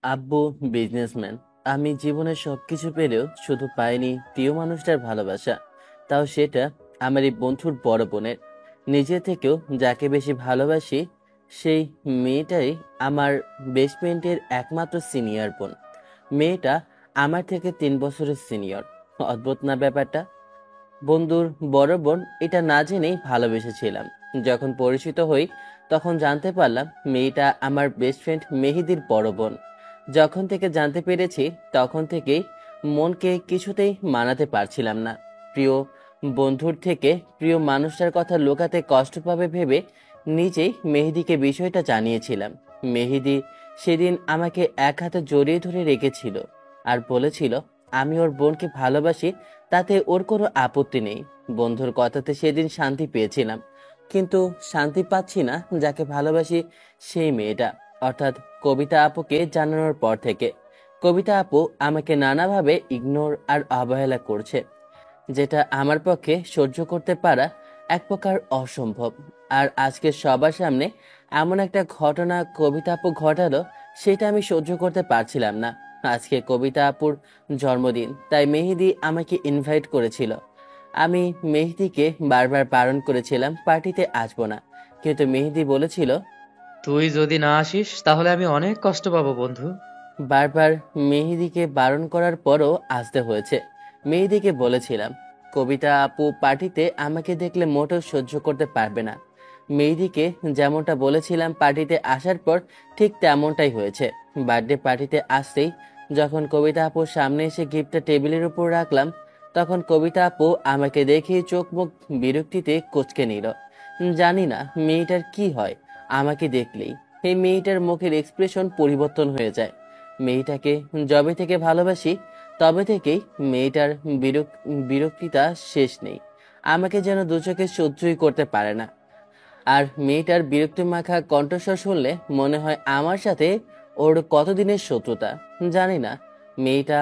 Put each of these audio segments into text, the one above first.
আব্বু বিজনেসম্যান। আমি জীবনে সবকিছু পেলেও শুধু পাইনি প্রিয় মানুষটার ভালোবাসা। তাও সেটা আমার এই বন্ধুর বড় বোনের। নিজে থেকেও যাকে বেশি ভালোবাসি সেই মেয়েটাই আমার বেস্ট ফ্রেন্ডের একমাত্র সিনিয়র বোন। মেয়েটা আমার থেকে 3 বছরের সিনিয়র। অদ্ভুত না ব্যাপারটা? বন্ধুর বড় বোন এটা না জেনেই ভালোবেসেছিলাম। যখন পরিচিত হই তখন জানতে পারলাম মেয়েটা আমার বেস্ট ফ্রেন্ড মেহেদির বড় বোন। যখন থেকে জানতে পেরেছি তখন থেকেই মনকে কিছুতেই মানাতে পারছিলাম না। প্রিয় বন্ধুর থেকে প্রিয় মানুষটার কথা লুকাতে কষ্ট পাবে ভেবে নিজেই মেহেদিকে বিষয়টা জানিয়েছিলাম। মেহেদি সেদিন আমাকে এক হাতে জড়িয়ে ধরে রেখেছিল আর বলেছিল আমি ওর বোনকে ভালোবাসি, তাতে ওর কোনো আপত্তি নেই। বন্ধুর কথাতে সেদিন শান্তি পেয়েছিলাম, কিন্তু শান্তি পাচ্ছি না যাকে ভালোবাসি সেই মেয়েটা, অর্থাৎ কবিতা আপুকে জানানোর পর থেকে। কবিতা আপু আমাকে নানাভাবে ইগনোর আর অবহেলা করছে, যেটা আমার পক্ষে সহ্য করতে পারা এক প্রকার অসম্ভব। আর আজকে সবার সামনে এমন একটা ঘটনা কবিতা আপু ঘটালো, সেটা আমি সহ্য করতে পারছিলাম না। আজকে কবিতা আপুর জন্মদিন, তাই মেহেদি আমাকে ইনভাইট করেছিল। আমি মেহেদিকে বারবার বারণ করেছিলাম পার্টিতে আসবো না, কিন্তু মেহেদি বলেছিল। তুই যদি না আসিস তাহলে আমি অনেক কষ্ট পাবো বন্ধু। বারবার মেহেদিকে বারণ করার পরও আসতে হয়েছে। মেহেদিকে বলেছিলাম কবিতা আপু পার্টিতে আমাকে দেখলে মোটেও সহ্য করতে পারবে না। মেহেদিকে যেমনটা বলেছিলাম পার্টিতে আসার পর ঠিক তেমনটাই হয়েছে। বার্থডে পার্টিতে আসতেই যখন কবিতা আপুর সামনে এসে গিফটটা টেবিলের উপর রাখলাম, তখন কবিতা আপু আমাকে দেখেই চোখ মুখ বিরক্তিতে কুঁচকে নিল। জানি না মেয়েটার কি হয়, আমাকে দেখলেই এই মেয়েটার মুখের এক্সপ্রেশন পরিবর্তন হয়ে যায়। মেয়েটাকে যবে থেকে ভালোবাসি তবে থেকেই মেয়েটার বিরক্তিতা শেষ নেই। আমাকে যেন দু চোখে সহ্যই করতে পারে না। আর মেয়েটার বিরক্তি মাখা কণ্ঠস্বর শুনলে মনে হয় আমার সাথে ওর কতদিনের শত্রুতা। জানি না মেয়েটা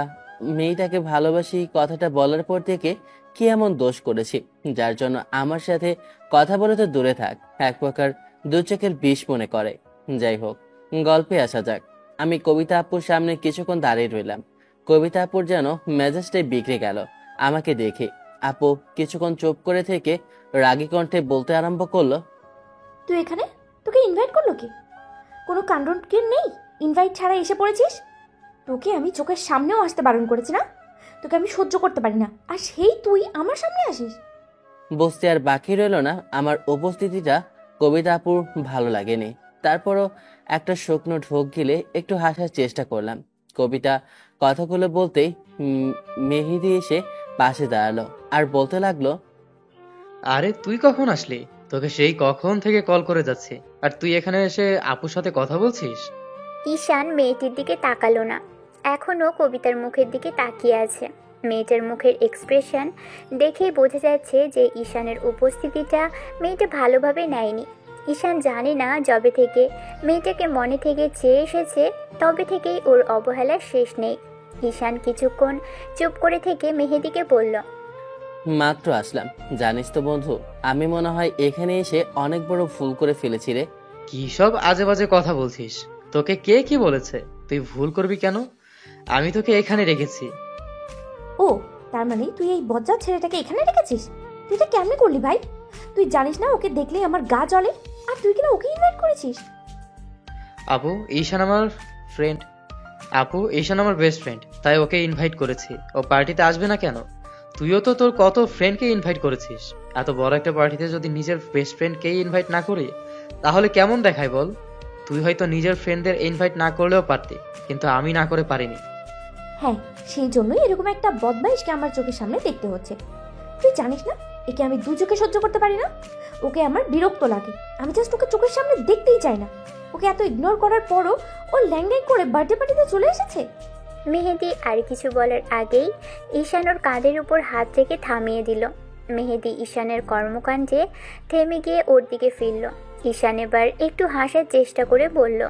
মেয়েটাকে ভালোবাসি কথাটা বলার পর থেকে কি এমন দোষ করেছি যার জন্য আমার সাথে কথা বলে তো দূরে থাক, এক প্রকার দু চোখের বিষ মনে করে। যাই হোক, গল্পে আসা যাক। আমি কবিতা আপুর সামনে কিছুক্ষণ দাঁড়িয়ে রইলাম। কবিতা আপুর যেন মেজাজটাই বিগড়ে গেল আমাকে দেখে। আপু কিছুক্ষণ চুপ করে থেকে রাগী কণ্ঠে বলতে আরম্ভ করলো। তুই এখানে? তোকে ইনভাইট করলো কি? কোনো কাণ্ড কি নেই? ইনভাইট ছাড়া এসে পড়েছিস? তোকে আমি চোখের সামনেও আসতে বারণ করেছি না? তোকে আমি সহ্য করতে পারি না, আর সেই তুই আমার সামনে আসিস? বসতে আর বাকি রইল না আমার উপস্থিতিটা কবিতা আপুর ভালো লাগেনি। তারপরও একটা শুকনো ঢোক গিলে একটু হাসার চেষ্টা করলাম। কবিতা কথাগুলো বলতেই মেহেদি এসে পাশে দাঁড়ালো আর বলতে লাগলো। আরে তুই কখন আসলি? তোকে সেই কখন থেকে কল করে যাচ্ছি, আর তুই এখানে এসে আপুর সাথে কথা বলছিস? ঈশান মেয়েটির দিকে তাকালো না। এখনও কবিতার মুখের দিকে তাকিয়ে আছে। মেয়েটার মুখের এক্সপ্রেশন দেখেই বোঝা যাচ্ছে যে ঈশানের উপস্থিতিটা মেয়েটা ভালোভাবে নেয়নি। ঈশান জানে না, যবে থেকে মেয়েটাকে মনে থেকে চেয়ে এসেছে তবে থেকেই ওর অবহেলার শেষ নেই। ঈশান কিছুক্ষণ চুপ করে থেকে মেহেদিকে বলল, মাত্র আসলাম, জানিস তো বন্ধু, আমি মনে হয় এখানে এসে অনেক বড় ভুল করে ফেলেছি রে। কি সব আজে বাজে কথা বলছিস? তোকে কে কি বলেছে তুই ভুল করবি কেন? আমি তোকে এখানে রেখেছি। ও, তার মানে তুই এই বজ্জাত ছেলেটাকে এখানে রেখেছিস? তুই এটা কেমনে করলি ভাই? তুই জানিস না ওকে দেখলেই আমার গা জ্বলে, আর তুই কিনা ওকে ইনভাইট করেছিস? আপু ঈশান আমার ফ্রেন্ড। আপু ঈশান আমার বেস্ট ফ্রেন্ড, তাই ওকে ইনভাইট করেছি। ও পার্টিতে আসবে না কেন? তুইও তো তোর কত ফ্রেন্ডকে ইনভাইট করেছিস। এত বড় একটা পার্টিতে যদি নিজের বেস্ট ফ্রেন্ডকেই ইনভাইট না করি তাহলে কেমন দেখায় বল? তুই হয়তো নিজের ফ্রেন্ডদের ইনভাইট না করলেও পারতি, কিন্তু আমি না করে পারিনি। হ্যাঁ, সেই জন্যই এরকম একটা বদমাইশকে আমার চোখের সামনে দেখতে হচ্ছে। তুই জানিস না একে আমি দু চোখে সহ্য করতে পারি না। ওকে আমার বিরক্ত লাগে। আমি জাস্ট ওকে চোখের সামনে দেখতেই চাই না। ওকে এত ইগনোর করার পরও ও ল্যাংড্যাং করে বার্থডে পার্টিতে চলে এসেছে। মেহেদি আর কিছু বলার আগেই ঈশান ওর কাঁধের উপর হাত রেখে থামিয়ে দিল। মেহেদি ঈশানের কর্মকাণ্ডে থেমে গিয়ে ওর দিকে ফিরল। ঈশান এবার একটু হাসার চেষ্টা করে বলল,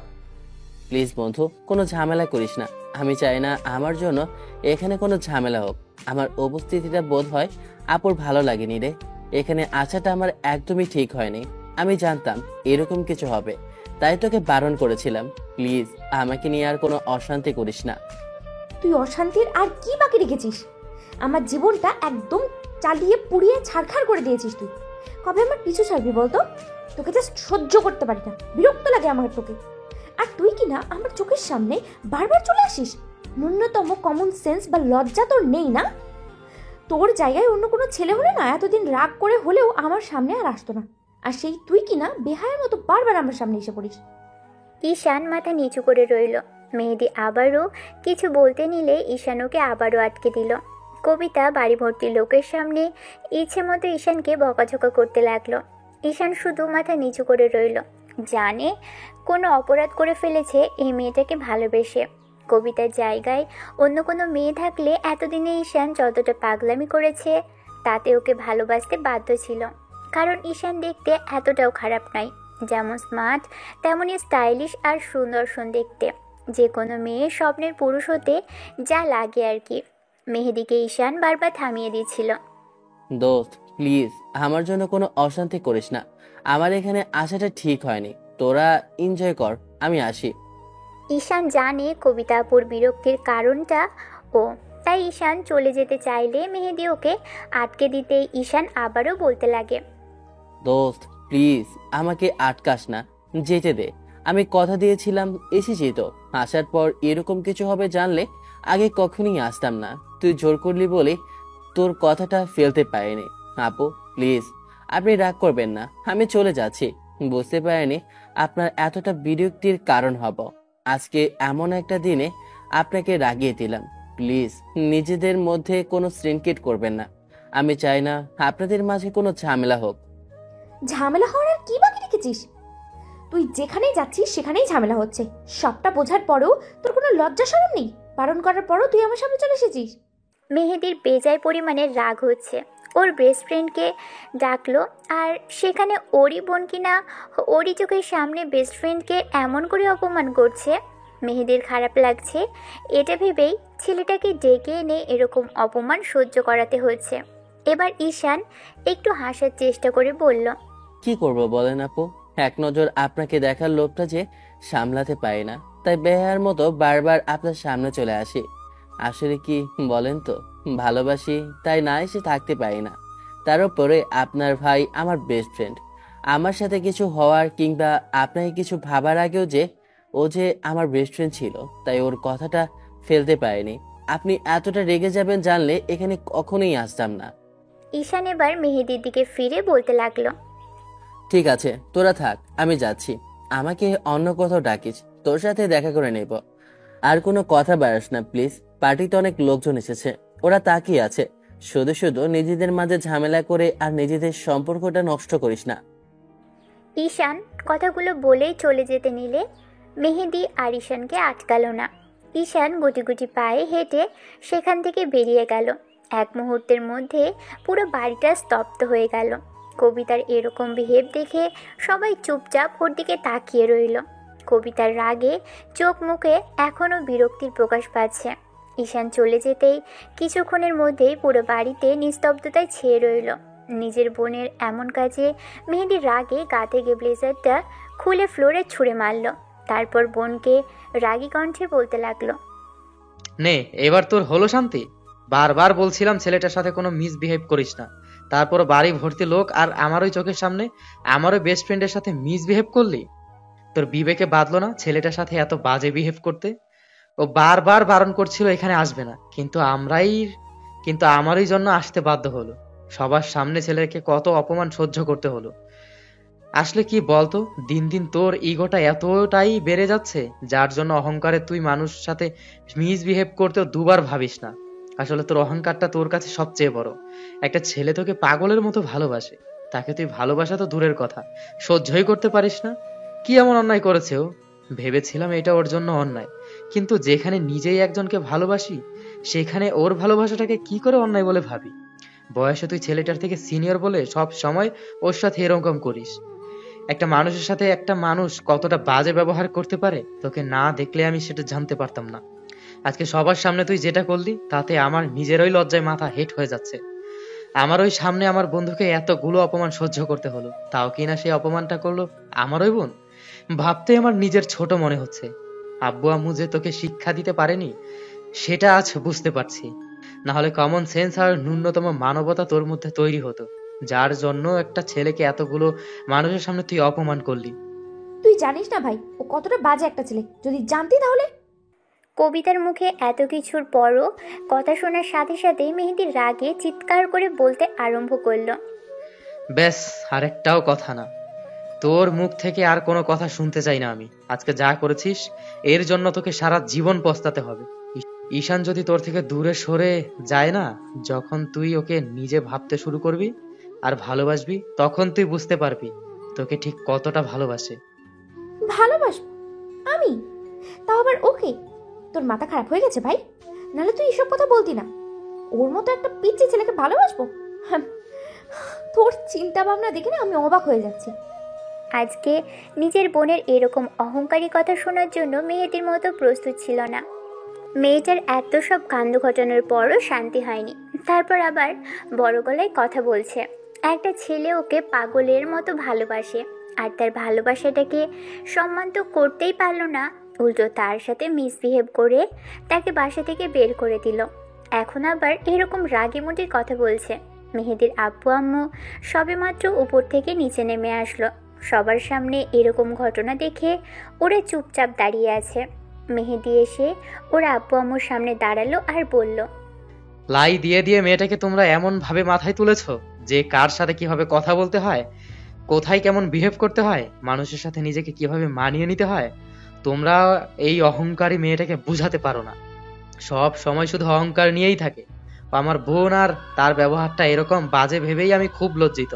প্লিজ বন্ধু, কোনো ঝামেলা করিস না। আমি চাই না আমার জন্য এখানে কোনো ঝামেলা হোক। আমার উপস্থিতিটা বোধ হয় আপুর ভালো লাগেনি রে। এখানে আসাটা আমার একদমই ঠিক হয়নি। আমি জানতাম এরকম কিছু হবে, তাই তোকে বারণ করেছিলাম, প্লিজ আমাকে নিয়ে আর কোনো অশান্তি করিস না। তুই অশান্তির আর কি বাকি রেখেছিস? আমার জীবনটা একদম চালিয়ে পুড়িয়ে ছারখার করে দিয়েছিস তুই। কবে আমার পিছু ছাড়বি বলতো? তোকে জাস্ট সহ্য করতে পারি না, বিরক্ত লাগে আমার তোকে। আর তুই কি না আমার চোখের সামনে বারবার চলে আসিস? ন্যূনতম কমন সেন্স বা লজ্জা তোর নেই না? তোর জায়গায় অন্য কোনো ছেলে হলে না এতদিন রাগ করে হলেও আমার সামনে আর আসতো না। আর সেই তুই কি না বেহায়ের মতো বারবার আমার সামনে এসে পড়িস। ঈশান মাথা নিচু করে রইল। মেহেদি আবারও কিছু বলতে নিলে ঈশান ওকে আবারও আটকে দিল। কবিতা বাড়ি ভর্তি লোকের সামনে ইচ্ছে মতো ঈশানকে বকাঝকা করতে লাগলো। ঈশান শুধু মাথা নিচু করে রইল, জানে কোনো অপরাধ করে ফেলেছে এই মেয়েটাকে ভালোবেসে। কবিতার জায়গায় অন্য কোনো মেয়ে থাকলে এতদিনে ঈশান যতটা পাগলামি করেছে তাতে ওকে ভালোবাসতে বাধ্য ছিল। কারণ ঈশান দেখতে এতটাও খারাপ নয়, যেমন স্মার্ট তেমনই স্টাইলিশ আর সুন্দর দেখতে। যে কোনো মেয়ের স্বপ্নের পুরুষ হতে যা লাগে আর কি। মেহেদিকে ঈশান বারবার থামিয়ে দিয়েছিল। দোস্ত প্লিজ আমার জন্য কোনো অশান্তি করিস না, আমার এখানে আসাটা ঠিক হয়নি, তোরা এনজয় কর, আমি আসি। ঈশান জানে কবিতা আপুর বিরক্তির কারণটা ও, তাই ঈশান চলে যেতে চাইলে মেহেদি ওকে আটকে দিতেই ঈশান আবারও বলতে লাগে, দোস্ত প্লিজ আমাকে আটকাস না, যেতে দে। আমি কথা দিয়েছিলাম, এসেছি তো। আসার পর এরকম কিছু হবে জানলে আগে কখনই আসতাম না। তুই জোর করলি বলে তোর কথাটা ফেলতে পারিনি। আপু প্লিজ আপনি রাগ করবেন না, আমি চলে যাচ্ছি। বুঝতে পারিনি আপনার এতটা বিরক্তির কারণ হব। আজকে এমন একটা দিনে আপনাকে রাগিয়ে দিলাম। প্লিজ নিজেদের মধ্যে কোনো সিনক্রেট করবেন না। আমি চাই না আপনাদের মাঝে কোনো ঝামেলা হোক। ঝামেলা হওয়ার আর কি বাকি রেখেছিস? তুই যেখানেই যাচ্ছিস সেখানেই ঝামেলা হচ্ছে। সবটা বোঝার পরেও তোর কোনো লজ্জা শরম নেই? বারণ করার পরও তুই আমার সামনে চলে এসেছিস। মেহেদির বেজায় পরিমাণে রাগ হচ্ছে। ওর বেস্ট ফ্রেন্ডকে ডাকলো আর সেখানে ওরই বোন কিনা ওরই চোখের সামনে বেস্ট ফ্রেন্ডকে এমন করে অপমান করছে। মেহেদির খারাপ লাগছে এটা ভেবেই ছেলেটাকে ডেকে এনে এরকম অপমান সহ্য করাতে হচ্ছে। এবার ঈশান একটু হাসার চেষ্টা করে বলল, কি করব বলেন আপু, এক নজর আপনাকে দেখার লোভটা যে সামলাতে পারি না, তাই বেহার মতো বারবার আপনার সামনে চলে আসি। আসলে কি বলেন তো, ভালোবাসি তাই না এসে থাকতে পারি না। তার উপরে আপনার ভাই আমার বেস্ট ফ্রেন্ড। আমার সাথে কিছু হওয়ার কিংবা আপনাকে কিছু ভাবার আগেও যে ও যে আমার বেস্ট ফ্রেন্ড ছিল, তাই ওর কথাটা ফেলতে পারিনি। আপনি এতটা রেগে যাবেন জানলে এখানে কখনোই আসতাম না। ঈশান এবার মেহেদির দিকে ফিরে বলতে লাগলো, ঠিক আছে তোরা থাক, আমি যাচ্ছি। আমাকে অন্য কোথাও ডাকিস, তোর সাথে দেখা করে নেব। আর কোনো কথা বাড়াস না প্লিজ। পার্টিতে অনেক লোকজন এসেছে, ওরা তাকিয়ে আছে। শুধু শুধু নিজেদের মাঝে ঝামেলা করে আর নিজেদের সম্পর্কটা নষ্ট করিস না। ঈশান কথাগুলো বলেই চলে যেতে নিলে মেহেদি আর ঈশানকে আটকালো না। ঈশান গুটি গুটি পায়ে হেঁটে সেখান থেকে বেরিয়ে গেল। এক মুহূর্তের মধ্যে পুরো বাড়িটা স্তব্ধ হয়ে গেল। কবিতার এরকম বিহেভ দেখে সবাই চুপচাপ ওর দিকে তাকিয়ে রইল। কবিতার রাগে চোখ মুখে এখনও বিরক্তির প্রকাশ পাচ্ছে। ঈশান চলে যেতেই কিছুক্ষণের মধ্যেই পুরো বাড়িতে নিস্তব্ধতায় ছেয়ে রইল। নিজের বোনের এমন কাজে মেহেদির রাগে গা থেকে ব্লেজারটা খুলে ফ্লোরে ছুঁড়ে মারল। তারপর বোনকে রাগী কণ্ঠে বলতে লাগলো, নে এবার তোর হলো শান্তি? বারবার বলছিলাম ছেলেটার সাথে কোনো মিসবিহেভ করিস না, তারপর বাড়ি ভর্তি লোক আর আমারই চোখের সামনে আমারও বেস্ট ফ্রেন্ডের সাথে মিসবিহেভ করলি? তোর বিবেকে বাঁধলো না ছেলেটার সাথে এত বাজে বিহেভ করতে? ও বারবার বারণ করছিল এখানে আসবে না, কিন্তু আমারই জন্য আসতে বাধ্য হলো। সবার সামনে ছেলেকে কত অপমান সহ্য করতে হলো। আসলে কি বলতো, দিন দিন তোর ইগোটা এতটাই বেড়ে যাচ্ছে যার জন্য অহংকারে তুই মানুষের সাথে মিসবিহেভ করতেও দুবার ভাবিস না। আসলে তোর অহংকারটা তোর কাছে সবচেয়ে বড়। একটা ছেলে তোকে পাগলের মতো ভালোবাসে, তাকে তুই ভালোবাসা তো দূরের কথা, সহ্যই করতে পারিস না। কি এমন অন্যায় করেছে ও? ভেবেছিলাম এটা ওর জন্য অন্যায়, কিন্তু যেখানে নিজেই একজনকে ভালোবাসি সেখানে ওর ভালোবাসাটাকে কি করে অন্যায় বলে ভাবি? বয়সে তুই ছেলেটার থেকে সিনিয়র বলে সব সময় ওর সাথে এরকম করিস। একটা মানুষের সাথে একটা মানুষ কতটা বাজে ব্যবহার করতে পারে তোকে না দেখলে আমি সেটা জানতে পারতাম না। আজকে সবার সামনে তুই যেটা করলি তাতে আমার নিজেরই লজ্জায় মাথা হেট হয়ে যাচ্ছে। আমার ওই সামনে আমার বন্ধুকে এতগুলো অপমান সহ্য করতে হলো, তাও কিনা সেই অপমানটা করলো আমার ওই বোন। ভাবতে আমার নিজের ছোট মনে হচ্ছে। আব্বু আম্মু যে তোকে শিক্ষা দিতে পারেনি সেটা আজ বুঝতে পারছি। না হলে কমন সেন্স আর ন্যূনতম মানবতা তোর মধ্যে তৈরি হতো, যার জন্য একটা ছেলেকে এতগুলো মানুষের সামনে তুই অপমান করলি। তুই জানিস না ভাই, ও কতটা বাজে একটা ছেলে। যদি জানতি তাহলে। কবিতার মুখে এত কিছুর পরও কথা শোনার সাথে সাথেই মেহেদি রাগে চিৎকার করে বলতে আরম্ভ করলো। ব্যাস, আরেকটাও কথা না। তোর মুখ থেকে আর কোনো কথা শুনতে চাই না আমি। আজকে যা করেছিস এর জন্য তোকে সারা জীবন পস্তাতে হবে। ঈশান যদি তোর থেকে দূরে সরে যায় না, যখন তুই ওকে নিজে ভাবতে শুরু করবি আর ভালোবাসবি, তখন তুই বুঝতে পারবি তোকে ঠিক কতটা ভালোবাসে। ভালোবাসবো আমি? তাও আবার ওকে? তোর মাথা খারাপ হয়ে গেছে ভাই? নাহলে তুই এসব কথা বলতি না। ওর মতো একটা পিচ্চি ছেলেকে ভালোবাসবো? তোর চিন্তা ভাবনা দেখে না আমি অবাক হয়ে যাচ্ছি। আজকে নিজের বোনের এরকম অহংকারী কথা শোনার জন্য মেয়েটির মতো প্রস্তুত ছিল না। মেয়েটার এত সব কাণ্ড ঘটানোর পরও শান্তি হয়নি। তারপর আবার বড় গলায় কথা বলছে। একটা ছেলে ওকে পাগলের মতো ভালোবাসে, আর তার ভালোবাসাটাকে সম্মান তো করতেই পারলো না, উল্টো তার সাথে মিসবিহেভ করে তাকে বাসা থেকে বের করে দিল। এখন আবার এরকম রাগিমুটির কথা বলছে। মেহেদির আব্বু আম্মু সবেমাত্র উপর থেকে নিচে নেমে আসলো। সবার সামনে এরকম ঘটনা দেখে ওরা চুপচাপ দাঁড়িয়ে আছে। মেহেদি এসে ওর আব্বু আম্মুর সামনে দাঁড়ালো আর বলল, লাই দিয়ে দিয়ে মেয়েটাকে তোমরা এমন ভাবে মাথায় তুলেছো যে কার সাথে কিভাবে কথা বলতে হয়, কোথায় কেমন বিহেভ করতে হয়, মানুষের সাথে নিজেকে কিভাবে মানিয়ে নিতে হয়। তোমরা এই অহংকারী মেয়েটাকে বুঝাতে পারো না। সব সময় শুধু অহংকার নিয়েই থাকে। আমার বোন আর তার ব্যবহারটা এরকম বাজে ভেবেই আমি খুব লজ্জিত।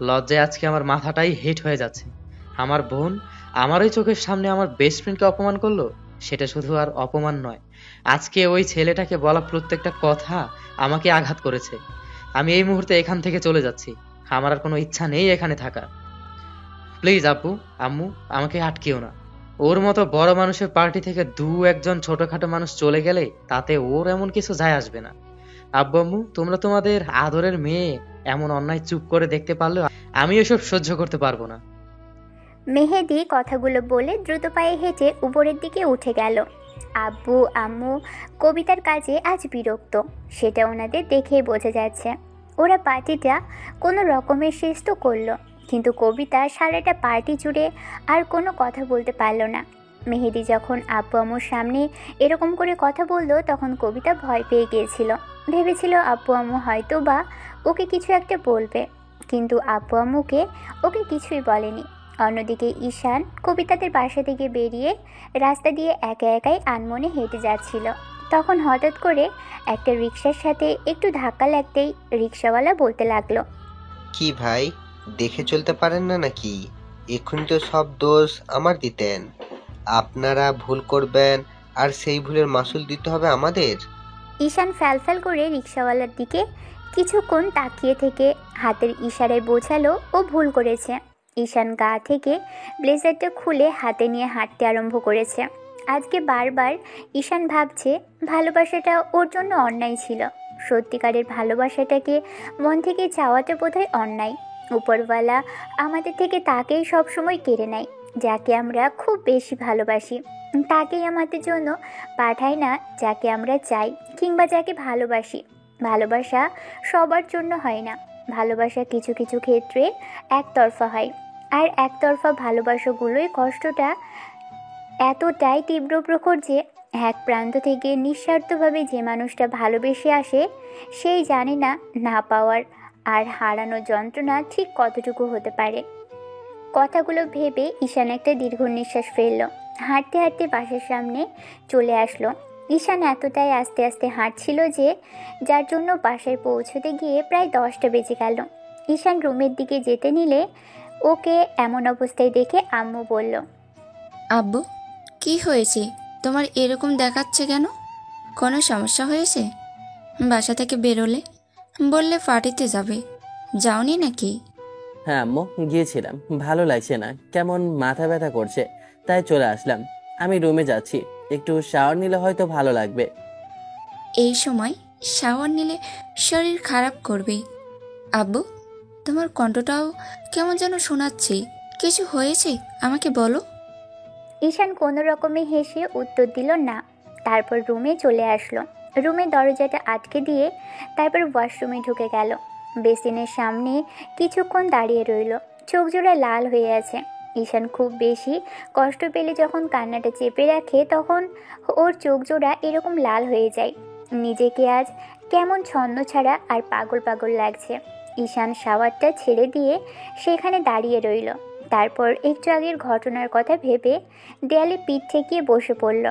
লজ্জায় আজকে আমার মাথাটাই হেট হয়ে যাচ্ছে। আমার বোন আমারই চোখের সামনে আমার বেস্ট ফ্রেন্ডকে অপমান করলো। সেটা শুধু আর অপমান নয়, আজকে ওই ছেলেটাকে বলা প্রত্যেকটা কথা আমাকে আঘাত করেছে। আমি এই মুহূর্তে এখান থেকে চলে যাচ্ছি। আমার আর কোনো ইচ্ছা নেই এখানে থাকা। প্লিজ আব্বু আম্মু, আমাকে আটকেও না। ওর মতো বড় মানুষের পার্টি থেকে একজন ছোটখাটো মানুষ চলে গেলে তাতে ওর এমন কিছু যায় আসবে না। আব্বু আম্মু, তোমরা তোমাদের আদরের মেয়ে এমন অন্যায় চুপ করে দেখতে পারলেও আমি এসব সহ্য করতে পারবো না। মেহেদি কথাগুলো বলে দ্রুত পায়ে হেঁটে উপরের দিকে উঠে গেল। আব্বু আম্মু কবিতার কাজে আজ বিরক্ত, সেটা ওনাদের দেখেই বোঝা যাচ্ছে। ওরা পার্টিটা কোনো রকমের শেষ তো করলো, কিন্তু কবিতা সারাটা পার্টি জুড়ে আর কোনো কথা বলতে পারলো না। মেহেদি যখন আব্বু আম্মুর সামনে এরকম করে কথা বললো, তখন কবিতা ভয় পেয়ে গিয়েছিল। ভেবেছিল আব্বু আম্মু হয়তো বা ওকে কিছু একটা বলবে, কিন্তু আব্বু আম্মুকে ওকে কিছুই বলেনি। অন্যদিকে ঈশান কবিতাদের বাসা থেকে বেরিয়ে রাস্তা দিয়ে একা একাই আনমনে হেঁটে যাচ্ছিল। তখন হঠাৎ করে একটা রিকশার সাথে একটু ধাক্কা লাগতেই রিকশাওয়ালা বলতে লাগলো, কি ভাই, দেখে চলতে পারেন না নাকি? এখন তো সব দোষ আমার দিতেন। আপনারা ভুল করবেন আর সেই ভুলের মাসুল দিতে হবে আমাদের। ঈশান ফ্যালফ্যাল করে রিকশাওয়ালার দিকে কিছুক্ষণ তাকিয়ে থেকে হাতের ইশারায় বোঝালো ও ভুল করেছে। ঈশান গা থেকে ব্লেজারটা খুলে হাতে নিয়ে হাঁটতে আরম্ভ করেছে। আজকে বারবার ঈশান ভাবছে ভালোবাসাটা ওর জন্য অন্যায় ছিল। সত্যিকারের ভালোবাসাটাকে মন থেকে চাওয়াটা বোধহয় অন্যায়। উপরওয়ালা আমাদের থেকে তাকেই সবসময় কেড়ে নেয়, যাকে আমরা খুব বেশি ভালোবাসি। তাকেই আমাদের জন্য পাঠায় না যাকে আমরা চাই কিংবা যাকে ভালোবাসি। ভালোবাসা সবার জন্য হয় না। ভালোবাসা কিছু কিছু ক্ষেত্রে একতরফা হয়, আর একতরফা ভালোবাসাগুলোই কষ্টটা এতটাই তীব্র প্রখর যে এক প্রান্ত থেকে নিঃস্বার্থভাবে যে মানুষটা ভালোবেসে আসে সেই জানে না না পাওয়ার আর হারানোর যন্ত্রণা ঠিক কতটুকু হতে পারে। কথাগুলো ভেবে ঈশান একটা দীর্ঘ নিঃশ্বাস ফেলল। হাঁটতে হাঁটতে বাসার সামনে চলে আসলো। ঈশান এতটাই আস্তে আস্তে হাঁটছিল যে যার জন্য বাসায় পৌঁছতে গিয়ে প্রায় 10টা বেজে গেল। ঈশান রুমের দিকে যেতে নিলে ওকে এমন অবস্থায় দেখে আম্মু বলল, আব্বু, কি হয়েছে তোমার? এরকম দেখাচ্ছে কেন? কোনো সমস্যা হয়েছে? বাসা থেকে বেরোলে বললে পার্টিতে যাবে, যাওনি নাকি? হ্যাঁ আম্মু, গিয়েছিলাম। ভালো লাগছে না, কেমন মাথা ব্যথা করছে, তাই চলে আসলাম। আমি রুমে যাচ্ছি, একটু শাওয়ার নিলে হয়তো ভালো লাগবে। এই সময় শাওয়ার নিলে শরীর খারাপ করবে। আব্বু, তোমার কণ্ঠটাও কেমন যেন শোনাচ্ছে, কিছু হয়েছে আমাকে বলো। ঈশান কোনো রকমে হেসে উত্তর দিল না। তারপর রুমে চলে আসলো। রুমের দরজাটা আটকে দিয়ে তারপর ওয়াশরুমে ঢুকে গেল। বেসিনের সামনে কিছুক্ষণ দাঁড়িয়ে রইল। চোখ জোড়া লাল হয়ে আছে। ঈশান খুব বেশি কষ্ট পেলে যখন কান্নাটা চেপে রাখে তখন ওর চোখ জোড়া এরকম লাল হয়ে যায়। নিজেকে আজ কেমন ছন্ন ছাড়া আর পাগল পাগল লাগছে। ঈশান শাওয়ারটা ছেড়ে দিয়ে সেখানে দাঁড়িয়ে রইল। তারপর একটু আগের ঘটনার কথা ভেবে দেয়ালে পিঠ ঠেকিয়ে বসে পড়ল।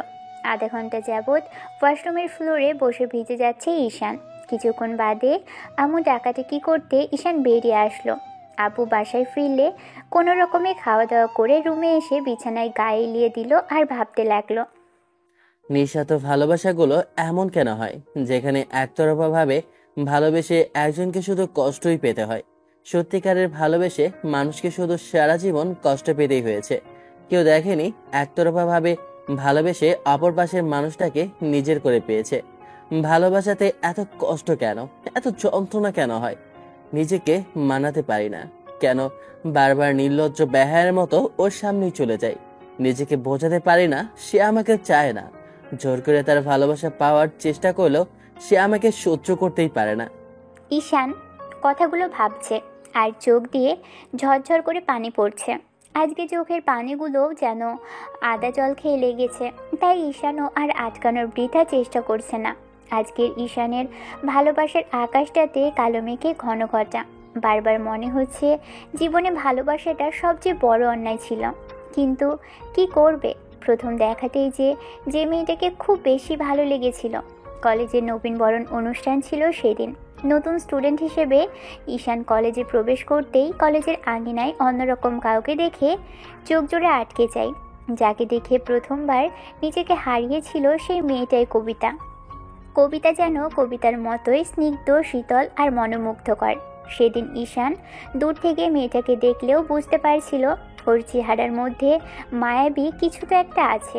আধা ঘন্টা যাবৎ ওয়াশরুমের ফ্লোরে বসে ভিজে যাচ্ছে ঈশান। কিছুক্ষণ বাদে আম্মু ডাকাডাকি করতে ঈশান বেরিয়ে আসলো। আপু বাসায় ফিরলে কোনো রকমে খাওয়া দাওয়া করে রুমে এসে বিছানায় গায়ে এলিয়ে দিল আর ভাবতে লাগলো। নিঃস্বার্থ ভালোবাসাগুলো এমন কেন হয়, যেখানে একতরফাভাবে ভালোবেসে একজনকে শুধু কষ্টই পেতে হয়? সত্যিকারের ভালোবেসে মানুষকে শুধু সারা জীবন কষ্ট পেতেই হয়েছে। কেউ দেখেনি একতরফাভাবে ভালোবেসে অপর পাশের মানুষটাকে নিজের করে পেয়েছে। ভালোবাসাতে এত কষ্ট কেন, এত যন্ত্রণা কেন হয়? নিজেকে মানাতে পারি না কেন? বারবার নির্লজ্জ বেহায়ের মতো ওর সামনেই চলে যাই। নিজেকে বোঝাতে পারি না সে আমাকে চায় না। জোর করে তার ভালোবাসা পাওয়ার চেষ্টা করলেও সে আমাকে সহ্য করতেই পারে না। ঈশান কথাগুলো ভাবছে আর চোখ দিয়ে ঝরঝর করে পানি পড়ছে। আজকে চোখের পানিগুলো যেন আদা জল খেয়ে লেগেছে। তাই ঈশানও আর আটকানোর বৃথা চেষ্টা করছে না। আজকের ঈশানের ভালোবাসার আকাশটাতে কালো মেঘে ঘন ঘটা। বারবার মনে হচ্ছে জীবনে ভালোবাসাটা সবচেয়ে বড় অন্যায় ছিল। কিন্তু কি করবে, প্রথম দেখাতেই যে মেয়েটাকে খুব বেশি ভালো লেগেছিল। কলেজের নবীনবরণ অনুষ্ঠান ছিল সেদিন। নতুন স্টুডেন্ট হিসেবে ঈশান কলেজে প্রবেশ করতেই কলেজের আঙিনায় অন্যরকম কাউকে দেখে চোখ জোড়ে আটকে যায়। যাকে দেখে প্রথমবার নিজেকে হারিয়েছিল সেই মেয়েটাই কবিতা। কবিতা যেন কবিতার মতোই স্নিগ্ধ, শীতল আর মনোমুগ্ধকর। সেদিন ঈশান দূর থেকে মেয়েটাকে দেখলেও বুঝতে পারছিল ওর চেহারার মধ্যে মায়াবী কিছু তো একটা আছে,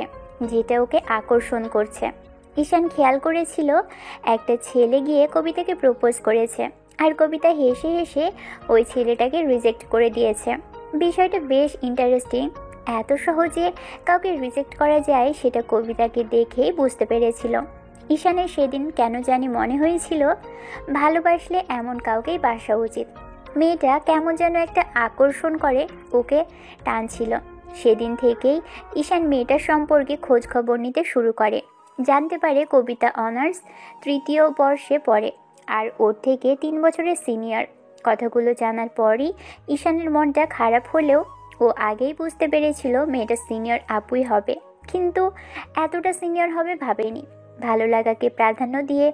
যেটা ওকে আকর্ষণ করছে। ঈশান খেয়াল করেছিল একটা ছেলে গিয়ে কবিতাকে প্রপোজ করেছে, আর কবিতা হেসে হেসে ওই ছেলেটাকে রিজেক্ট করে দিয়েছে। বিষয়টা বেশ ইন্টারেস্টিং। এত সহজে কাউকে রিজেক্ট করা যায় সেটা কবিতাকে দেখেই বুঝতে পেরেছিল। ঈশানের সেদিন কেন জানি মনে হয়েছিল ভালোবাসলে এমন কাউকেই বাসা উচিত। মেয়েটা কেমন যেন একটা আকর্ষণ করে ওকে টানছিল। সেদিন থেকেই ঈশান মেয়েটার সম্পর্কে খোঁজ খবর নিতে শুরু করে। জানতে পারে কবিতা অনার্স 3য় বর্ষে পড়ে আর ওর থেকে 3 বছরের সিনিয়র। কথাগুলো জানার পরই ঈশানের মনটা খারাপ হলেও ও আগেই বুঝতে পেরেছিল মেয়েটা সিনিয়র আপুই হবে, কিন্তু এতটা সিনিয়র হবে ভাবেনি। ভালো লাগাকে প্রাধান্য দিয়ে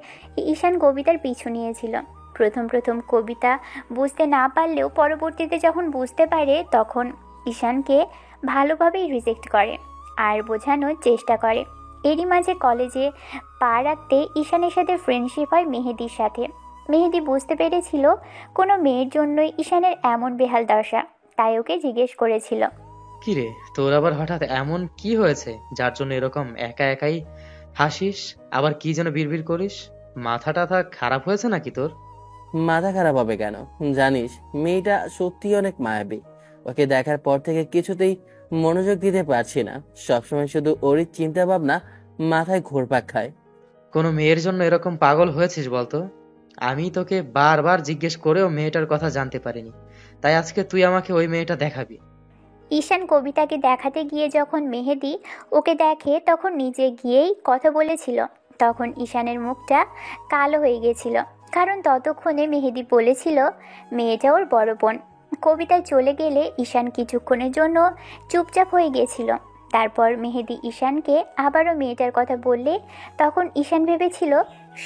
ঈশান কবিতার পিছু নিয়েছিল। প্রথম কবিতা বুঝতে না পারলেও পরবর্তীতে যখন বুঝতে পারে তখন ঈশানকে ভালোভাবেই রিজেক্ট করে আর বোঝানোর চেষ্টা করে। এরই মাঝে কলেজে পা রাখতে ঈশানের সাথে ফ্রেন্ডশিপ হয় মেহেদির সাথে। মেহেদি বুঝতে পেরেছিল কোনো মেয়ের জন্যই ঈশানের এমন বেহাল দশা, তাই ওকে জিজ্ঞেস করেছিল, কিরে, তোর আবার হঠাৎ এমন কি হয়েছে যার জন্য এরকম একা একাই হাসিস, আবার কি যেন বিড়বিড় করিস? মাথা টাথা খারাপ হয়েছে নাকি তোর? মাথা খারাপ হবে কেন? জানিস মেয়েটা সত্যি অনেক মায়াবী। ওকে দেখার পর থেকে কিছুতেই মনোযোগ দিতে পারছি না। সবসময় শুধু ওরই চিন্তা ভাবনা মাথায় ঘুরপাক খায়। কোনো মেয়ের জন্য এরকম পাগল হয়েছিস বলতো? আমি তোকে বারবার জিজ্ঞেস করেও মেয়েটার কথা জানতে পারিনি, তাই আজকে তুই আমাকে ওই মেয়েটা দেখাবি। ঈশান কবিতাকে দেখাতে গিয়ে যখন মেহেদি ওকে দেখে তখন নিজে গিয়েই কথা বলেছিল। তখন ঈশানের মুখটা কালো হয়ে গেছিল, কারণ ততক্ষণে মেহেদি বলেছিল মেয়েটা ওর বড় বোন। কবিতায় চলে গেলে ঈশান কিছুক্ষণের জন্য চুপচাপ হয়ে গেছিল। তারপর মেহেদি ঈশানকে আবারও মেয়েটার কথা বললে তখন ঈশান ভেবেছিল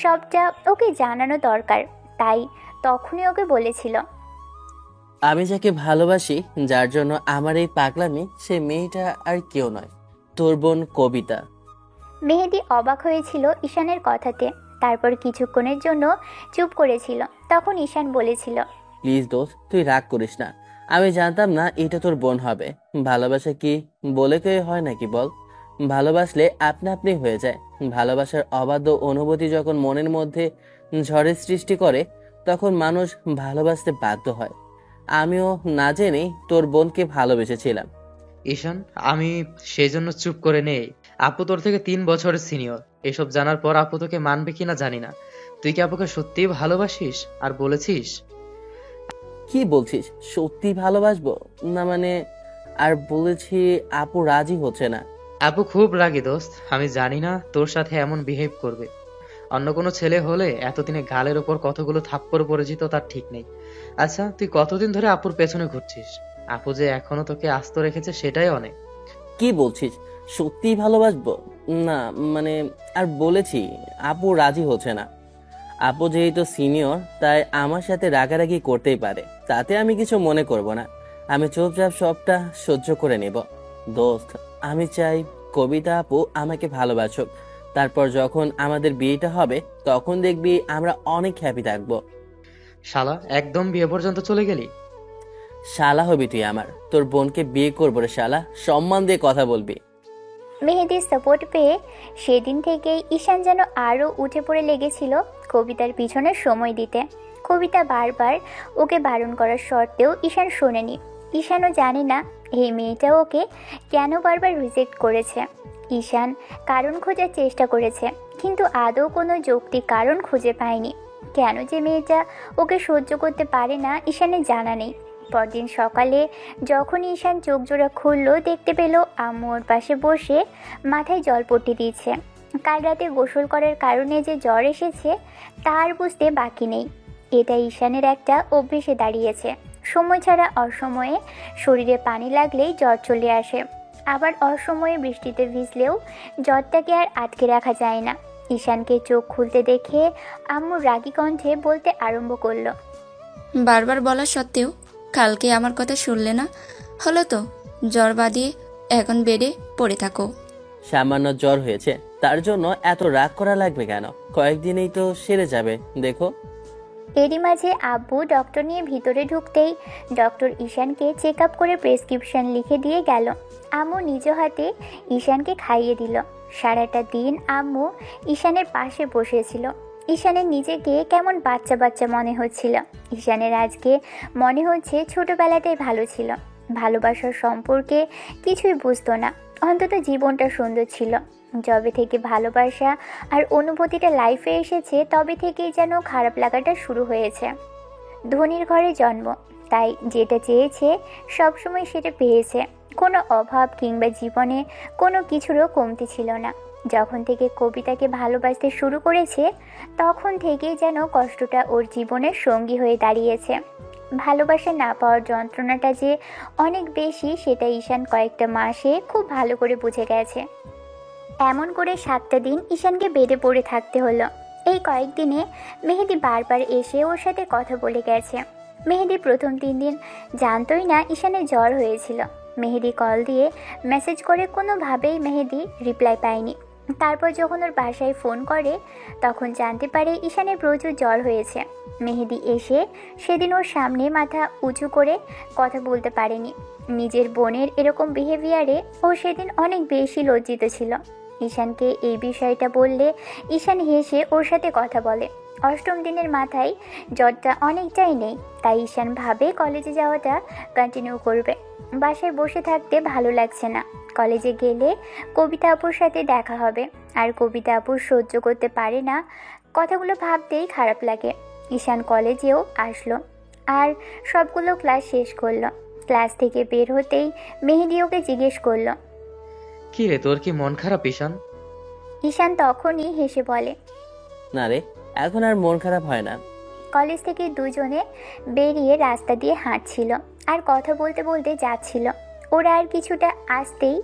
সবটা ওকে জানানো দরকার, তাই তখনই ওকে বলেছিল, আমি যাকে ভালোবাসি, যার জন্য আমার এই পাগলামি, সে মেয়েটা আর কেউ নয়, তোর বোন কবিতা। মেহেদি অবাক হয়েছিল ঈশানের কথাতে। তারপর কিছুক্ষণের জন্য চুপ করেছিল। তখন ঈশান বলেছিল, প্লিজ দোস্ত, তুই রাগ করিস না। আমি জানতাম না এটা তোর বোন হবে। ভালোবাসা কি বলে কেউ হয় নাকি বল? ভালোবাসলে আপনা আপনি হয়ে যায়। ভালোবাসার অবাধ্য অনুভূতি যখন মনের মধ্যে ঝড়ের সৃষ্টি করে তখন মানুষ ভালোবাসতে বাধ্য হয়। আমিও না জেনেই তোর বোনকে ভালোবেসেছিলাম। ঈশান, আমি সেই জন্য চুপ করে নেই। আপু তোর থেকে 3 বছরের সিনিয়র। এসব জানার পর আপু তোকে মানবে কিনা জানি না। তুই কি আপুকে সত্যিই ভালোবাসিস আর বলেছিস? কি বলছিস? সত্যি ভালোবাসবো না মানে? আর বলেছি, আপু রাজি হচ্ছে না। আপু খুব রাগী দোস্ত। আমি জানি না তোর সাথে এমন বিহেভ করবে। অন্য কোনো ছেলে হলে এতদিনে গালের ওপর কতগুলো থাপ্পড় পড়ে যেত তার ঠিক নেই। আচ্ছা, তুই কতদিন ধরে আপুর পেছনে ঘুরছিস? আপু যে এখনো তোকে আস্ত রেখেছে সেটাই অনেক। কি বলছিস? সত্যি ভালোবাসবো না মানে? আর বলেছি, আপু রাজি হচ্ছে না। আপু যেহেতু সিনিয়র, তাই আমার সাথে রাগারাগি করতেই পারে, তাতে আমি কিছু মনে করব না। আমি চুপচাপ সবটা সহ্য করে নেব। দোস্ত, আমি চাই কবিতা আপু আমাকে ভালোবাসুক। তারপর যখন আমাদের বিয়েটা হবে, তখন দেখবি আমরা অনেক হ্যাপি থাকবো। শালা, একদম বিয়ে পর্যন্ত চলে গেলি? শালা হবি তুই আমার। তোর বোনকে বিয়ে করবো রে শালা। সম্মান দিয়ে কথা বলবি। মেহেদির সাপোর্ট পেয়ে সেদিন থেকেই ঈশান যেন আরও উঠে পড়ে লেগেছিল কবিতার পিছনে সময় দিতে। কবিতা বারবার ওকে বারণ করার সত্ত্বেও ঈশান শোনেনি। ঈশানও জানে না এই মেয়েটা ওকে কেন বারবার রিজেক্ট করেছে। ঈশান কারণ খোঁজার চেষ্টা করেছে, কিন্তু আদৌ কোনো যৌক্তিক কারণ খুঁজে পায়নি। কেন যে মেয়েটা ওকে সহ্য করতে পারে না ঈশানের জানা নেই। পরদিন সকালে যখন ঈশান চোখ জোড়া খুলল, দেখতে পেল আম্মু ওর পাশে বসে মাথায় জলপট্টি দিচ্ছে। কাল রাতে গোসল করার কারণে যে জ্বর এসেছে তার বুঝতে বাকি নেই। এটা ঈশানের একটা অভ্যেসে দাঁড়িয়েছে। সময় ছাড়া অসময়ে শরীরে পানি লাগলেই জ্বর চলে আসে। আবার অসময়ে বৃষ্টিতে ভিজলেও জ্বরটাকে আর আটকে রাখা যায় না। ঈশানকে চোখ খুলতে দেখে আম্মু রাগী কণ্ঠে বলতে আরম্ভ করলো, বারবার বলা সত্ত্বেও কালকে আমার কথা শুনলে না? হলো তো, জ্বর বাঁধিয়ে এখন বেডে পড়ে থাকো। সামান্য জ্বর হয়েছে, তার জন্য এত রাগ করা লাগবে কেন? কয়েকদিনেই তো সেরে যাবে, দেখো। এরই মাঝে আব্বু ডক্টর নিয়ে ভিতরে ঢুকতেই ডক্টর ঈশানকে চেক আপ করে প্রেসক্রিপশন লিখে দিয়ে গেল। আম্মু নিজ হাতে ঈশানকে খাইয়ে দিল। সারাটা দিন আম্মু ঈশানের পাশে বসেছিল। ঈশানের নিজেকে কেমন বাচ্চা বাচ্চা মনে হচ্ছিল। ঈশানের আজকে মনে হচ্ছে ছোটবেলাটাই ভালো ছিল। ভালোবাসার সম্পর্কে কিছুই বুঝতো না, অন্তত জীবনটা সুন্দর ছিল। যবে থেকে ভালোবাসা আর অনুভূতিটা লাইফে এসেছে, তবে থেকেই যেন খারাপ লাগাটা শুরু হয়েছে। ধনীর ঘরে জন্ম, তাই যেটা চেয়েছে সবসময় সেটা পেয়েছে। কোনো অভাব কিংবা জীবনে কোনো কিছুরও কমতি ছিল না। যখন থেকে কবিতাকে ভালোবাসতে শুরু করেছে, তখন থেকেই যেন কষ্টটা ওর জীবনের সঙ্গী হয়ে দাঁড়িয়েছে। ভালোবাসা না পাওয়ার যন্ত্রণাটা যে অনেক বেশি, সেটা ঈশান কয়েকটা মাসে খুব ভালো করে বুঝে গেছে। এমন করে 7টা দিন ঈশানকে বেডে পড়ে থাকতে হলো। এই কয়েকদিনে মেহেদি বারবার এসে ওর সাথে কথা বলে গেছে। মেহেদি প্রথম 3 দিন জানতোই না ঈশানের জ্বর হয়েছিল। মেহেদি কল দিয়ে মেসেজ করে কোনোভাবেই মেহেদি রিপ্লাই পায়নি। তারপর যখন ওর বাসায় ফোন করে, তখন জানতে পারে ঈশানের প্রচুর জ্বর হয়েছে। মেহেদি এসে সেদিন ওর সামনে মাথা উঁচু করে কথা বলতে পারেনি। নিজের বোনের এরকম বিহেভিয়ারে ও সেদিন অনেক বেশি লজ্জিত ছিল। ঈশানকে এই বিষয়টা বললে ঈশান হেসে ওর সাথে কথা বলে। 8ম দিনের মাথায় জ্বরটা অনেকটাই নেই, তাই ঈশান ভাবে কলেজে যাওয়াটা কন্টিনিউ করবে। বাসায় বসে থাকতে ভালো লাগছে না। কলেজে গেলে কবিতা আপুর সাথে দেখা হবে, আর কবিতা আপু সহ্য করতে পারে না, কথাগুলো ভাবতেই খারাপ লাগে। ঈশান কলেজেও আসলো আর সবগুলো ক্লাস শেষ করলো। ক্লাস থেকে বের হতেই মেহেদি ওকে জিজ্ঞেস করলো, কি রে, তোর কি মন খারাপ ঈশান? ঈশান তখনই হেসে বলে, না রে, এখন আর মন খারাপ হয় না। কলেজ থেকে দুজনে বেরিয়ে রাস্তা দিয়ে হাঁটছিল আর কথা বলতে বলতে যাচ্ছিল। ওরা আর কিছুটা আসতেই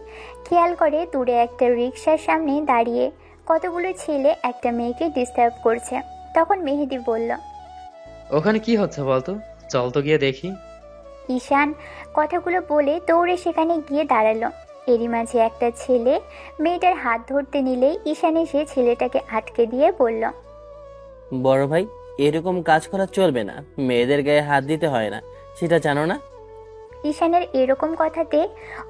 খেয়াল করে দূরে একটা রিকশার সামনে দাঁড়িয়ে কতগুলো ছেলে একটা মেয়েকে ডিস্টার্ব করছে। তখন মেহেদি বলল, ওখানে কি হচ্ছে বলতো? চল তো গিয়ে দেখি। ঈশান কথাগুলো বলে দৌড়ে সেখানে গিয়ে দাঁড়ালো। এরই মাঝে একটা ছেলে মেয়েটার হাত ধরতে নিলেই ঈশান এসে ছেলেটাকে আটকে দিয়ে বলল, বড় ভাই, এরকম কাজ করা চলবে না। মেয়েদের গায়ে হাত দিতে হয় না, সেটা জানো না? ঈশানের এরকম কথাতে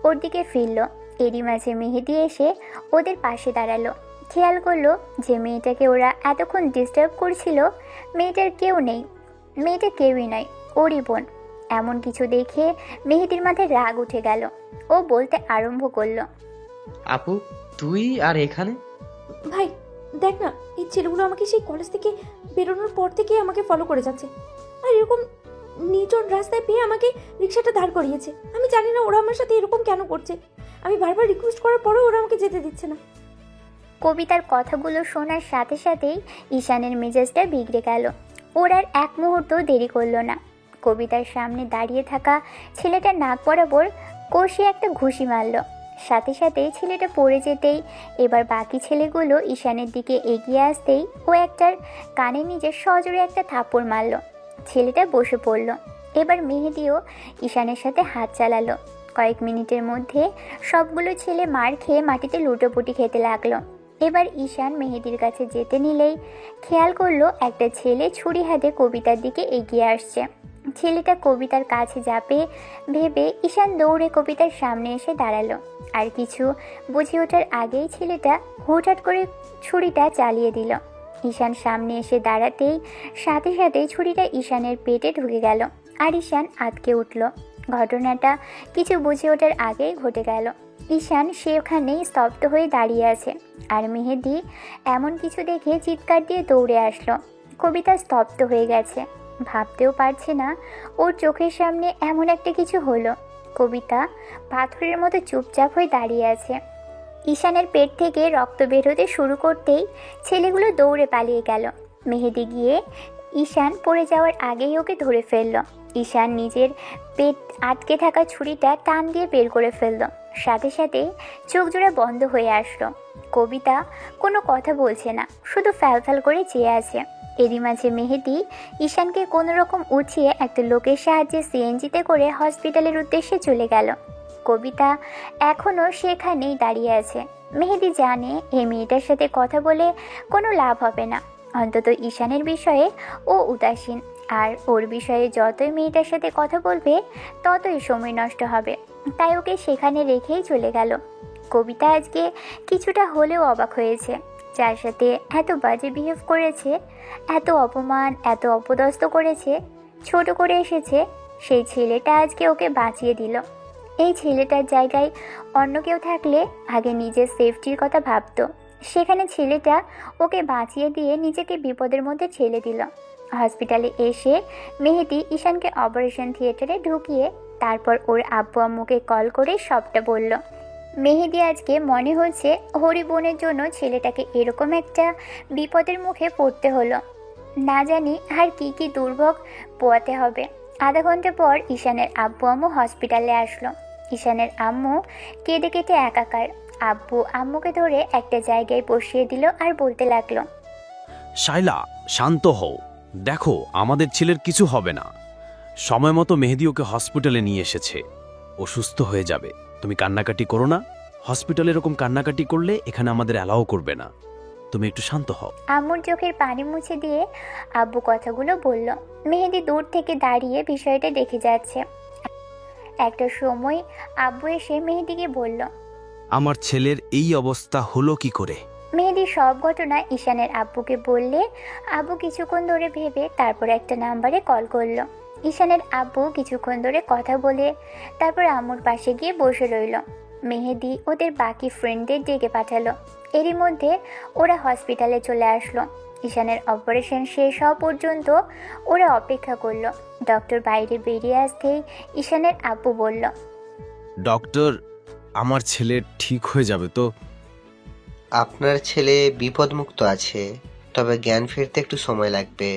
ওর দিকে ফিরল। এরই মাঝে মেহেদি এসে ওদের পাশে দাঁড়ালো। খেয়াল করলো যে মেয়েটাকে ওরা এতক্ষণ ডিস্টার্ব করছিল, মেয়েটার কেউ নেই। মেয়েটা কেউই নয়, ওরই বোন। এমন কিছু দেখে মেহেদির মাথায় রাগ উঠে গেল। ও বলতে আরম্ভ করলো, আপু তুই আর এখানে? ভাই দেখ না, এই ছেলেগুলো আমাকে সেই কলেজ থেকে বেরোনোর পর থেকে আমাকে ফলো করে যাচ্ছে, আর এরকম নির্জন রাস্তায় পেয়ে আমাকে রিক্সাটা দাঁড় করিয়েছে। আমি জানি না ওরা আমার সাথে এরকম কেন করছে। আমি বারবার রিকোয়েস্ট করার পরেও ওরা আমাকে যেতে দিচ্ছে না। কবিতার কথাগুলো শোনার সাথে সাথেই ঈশানের মেজাজটা বিগড়ে গেল। ওর আর এক মুহূর্ত দেরি করলো না। কবিতার সামনে দাঁড়িয়ে থাকা ছেলেটার নাক বরাবর কষিয়ে একটা ঘুষি মারল। সাথে সাথেই ছেলেটা পড়ে যেতেই এবার বাকি ছেলেগুলো ঈশানের দিকে এগিয়ে আসতেই ও একটার কানে নিজের সজোরে একটা থাপ্পড় মারল। ছেলেটা বসে পড়ল। এবার মেহেদিও ঈশানের সাথে হাত চালালো। কয়েক মিনিটের মধ্যে সবগুলো ছেলে মার খেয়ে মাটিতে লুটোপুটি খেতে লাগলো। এবার ঈশান মেহেদির কাছে যেতে নিলেই খেয়াল করলো একটা ছেলে ছুরি হাতে কবিতার দিকে এগিয়ে আসছে। ছেলেটা কবিতার কাছে যাবে ভেবে ঈশান দৌড়ে কবিতার সামনে এসে দাঁড়ালো। আর কিছু বুঝে ওঠার আগেই ছেলেটা হুটহাট করে ছুরিটা চালিয়ে দিল। ঈশান সামনে এসে দাঁড়াতেই সাথে সাথে ছুরিটা ঈশানের পেটে ঢুকে গেল আর ঈশান আঁতকে উঠল। ঘটনাটা কিছু বুঝে ওঠার আগেই ঘটে গেল। ঈশান সেখানেই স্তব্ধ হয়ে দাঁড়িয়ে আছে, আর মেহেদি এমন কিছু দেখে চিৎকার দিয়ে দৌড়ে আসলো। কবিতা স্তব্ধ হয়ে গেছে, ভাবতেও পারছে না ওর চোখের সামনে এমন একটা কিছু হলো। কবিতা পাথরের মতো চুপচাপ হয়ে দাঁড়িয়ে আছে। ঈশানের পেট থেকে রক্ত বের হতে শুরু করতেই ছেলেগুলো দৌড়ে পালিয়ে গেল। মেহেদি গিয়ে ঈশান পড়ে যাওয়ার আগেই ওকে ধরে ফেলল। ঈশান নিজের পেট আটকে থাকা ছুরিটা টান দিয়ে বের করে ফেলল। সাথে সাথে চোখ জোড়া বন্ধ হয়ে আসলো। কবিতা কোনো কথা বলছে না, শুধু ফ্যালফ্যাল করে চেয়ে আছে। এরই মাঝে মেহেদি ঈশানকে কোনো রকম উঠিয়ে একটা লোকের সাহায্যে সিএনজিতে করে হসপিটালের উদ্দেশ্যে চলে গেল। কবিতা এখনও সেখানেই দাঁড়িয়ে আছে। মেহেদি জানে এই মেয়েটার সাথে কথা বলে কোনো লাভ হবে না, অন্তত ঈশানের বিষয়ে ও উদাসীন, আর ওর বিষয়ে যতই মেয়েটার সাথে কথা বলবে ততই সময় নষ্ট হবে। তাই ওকে সেখানে রেখেই চলে গেল। কবিতা আজকে কিছুটা হলেও অবাক হয়েছে। যার সাথে এত বাজে বিহেভ করেছে, এত অপমান, এত অপদস্থ করেছে, ছোট করে এসেছে, সেই ছেলেটা আজকে ওকে বাঁচিয়ে দিল। এই ছেলেটার জায়গায় অন্য কেউ থাকলে আগে নিজের সেফটির কথা ভাবতো, সেখানে ছেলেটা ওকে বাঁচিয়ে দিয়ে নিজেকে বিপদের মধ্যে ঠেলে দিল। হসপিটালে এসে মেহেদি ঈশানকে অপারেশন থিয়েটারে ঢুকিয়ে তারপর ওর আব্বু আম্মুকে কল করে সবটা বলল। মেহেদি আজকে মনে হচ্ছে হরিবোনের জন্য ছেলেটাকে এরকম একটা বিপদের মুখে পড়তে হলো। না জানি আর কি কি দুর্ভোগ পোয়াতে হবে। আধা ঘন্টা পর ঈশানের আব্বু আম্মু হসপিটালে আসলো। ঈশানের আম্মু কেঁদে কেটে একাকার। আব্বু আম্মুকে ধরে একটা জায়গায় বসিয়ে দিল আর বলতে লাগলো, শাইলা শান্ত হও, দেখো আমাদের ছেলের কিছু হবে না। সময় মতো মেহেদি ওকে হসপিটালে নিয়ে এসেছে, ও সুস্থ হয়ে যাবে। তুমি কান্নাকাটি করো না, হসপিটালে এরকম কান্নাকাটি করলে এখানে আমাদের অ্যালাও করবে না। তুমি একটু শান্ত হও। আম্মুর চোখের পানি মুছে দিয়ে আব্বু কথাগুলো বলল। মেহেদি দূর থেকে দাঁড়িয়ে বিষয়টা দেখে যাচ্ছে। একটা সময় আব্বু এসে মেহেদিকে বলল, আমার ছেলের এই অবস্থা হলো কি করে? মেহেদি সব ঘটনা ঈশানের আব্বুকে বললে আব্বু কিছুক্ষণ ধরে ভেবে তারপর একটা নাম্বারে কল করলো। ঈশানের আব্বু কিছুক্ষণ ধরে কথা বলে তারপর আম্মুর পাশে গিয়ে বসে রইল। মেহেদি ওদের বাকি ফ্রেন্ডদের ডেকে পাঠালো। এরই মধ্যে ওরা হসপিটালে চলে আসলো। ঈশানের অপারেশন শেষ হওয়া পর্যন্ত ওরা অপেক্ষা করলো। ডক্টর বাইরে বেরিয়ে আসতেই ঈশানের আব্বু বলল, ডক্টর, আমার ছেলে ঠিক হয়ে যাবে তো? আপনার ছেলে বিপদমুক্ত আছে, তবে জ্ঞান ফিরতে একটু সময় লাগবে।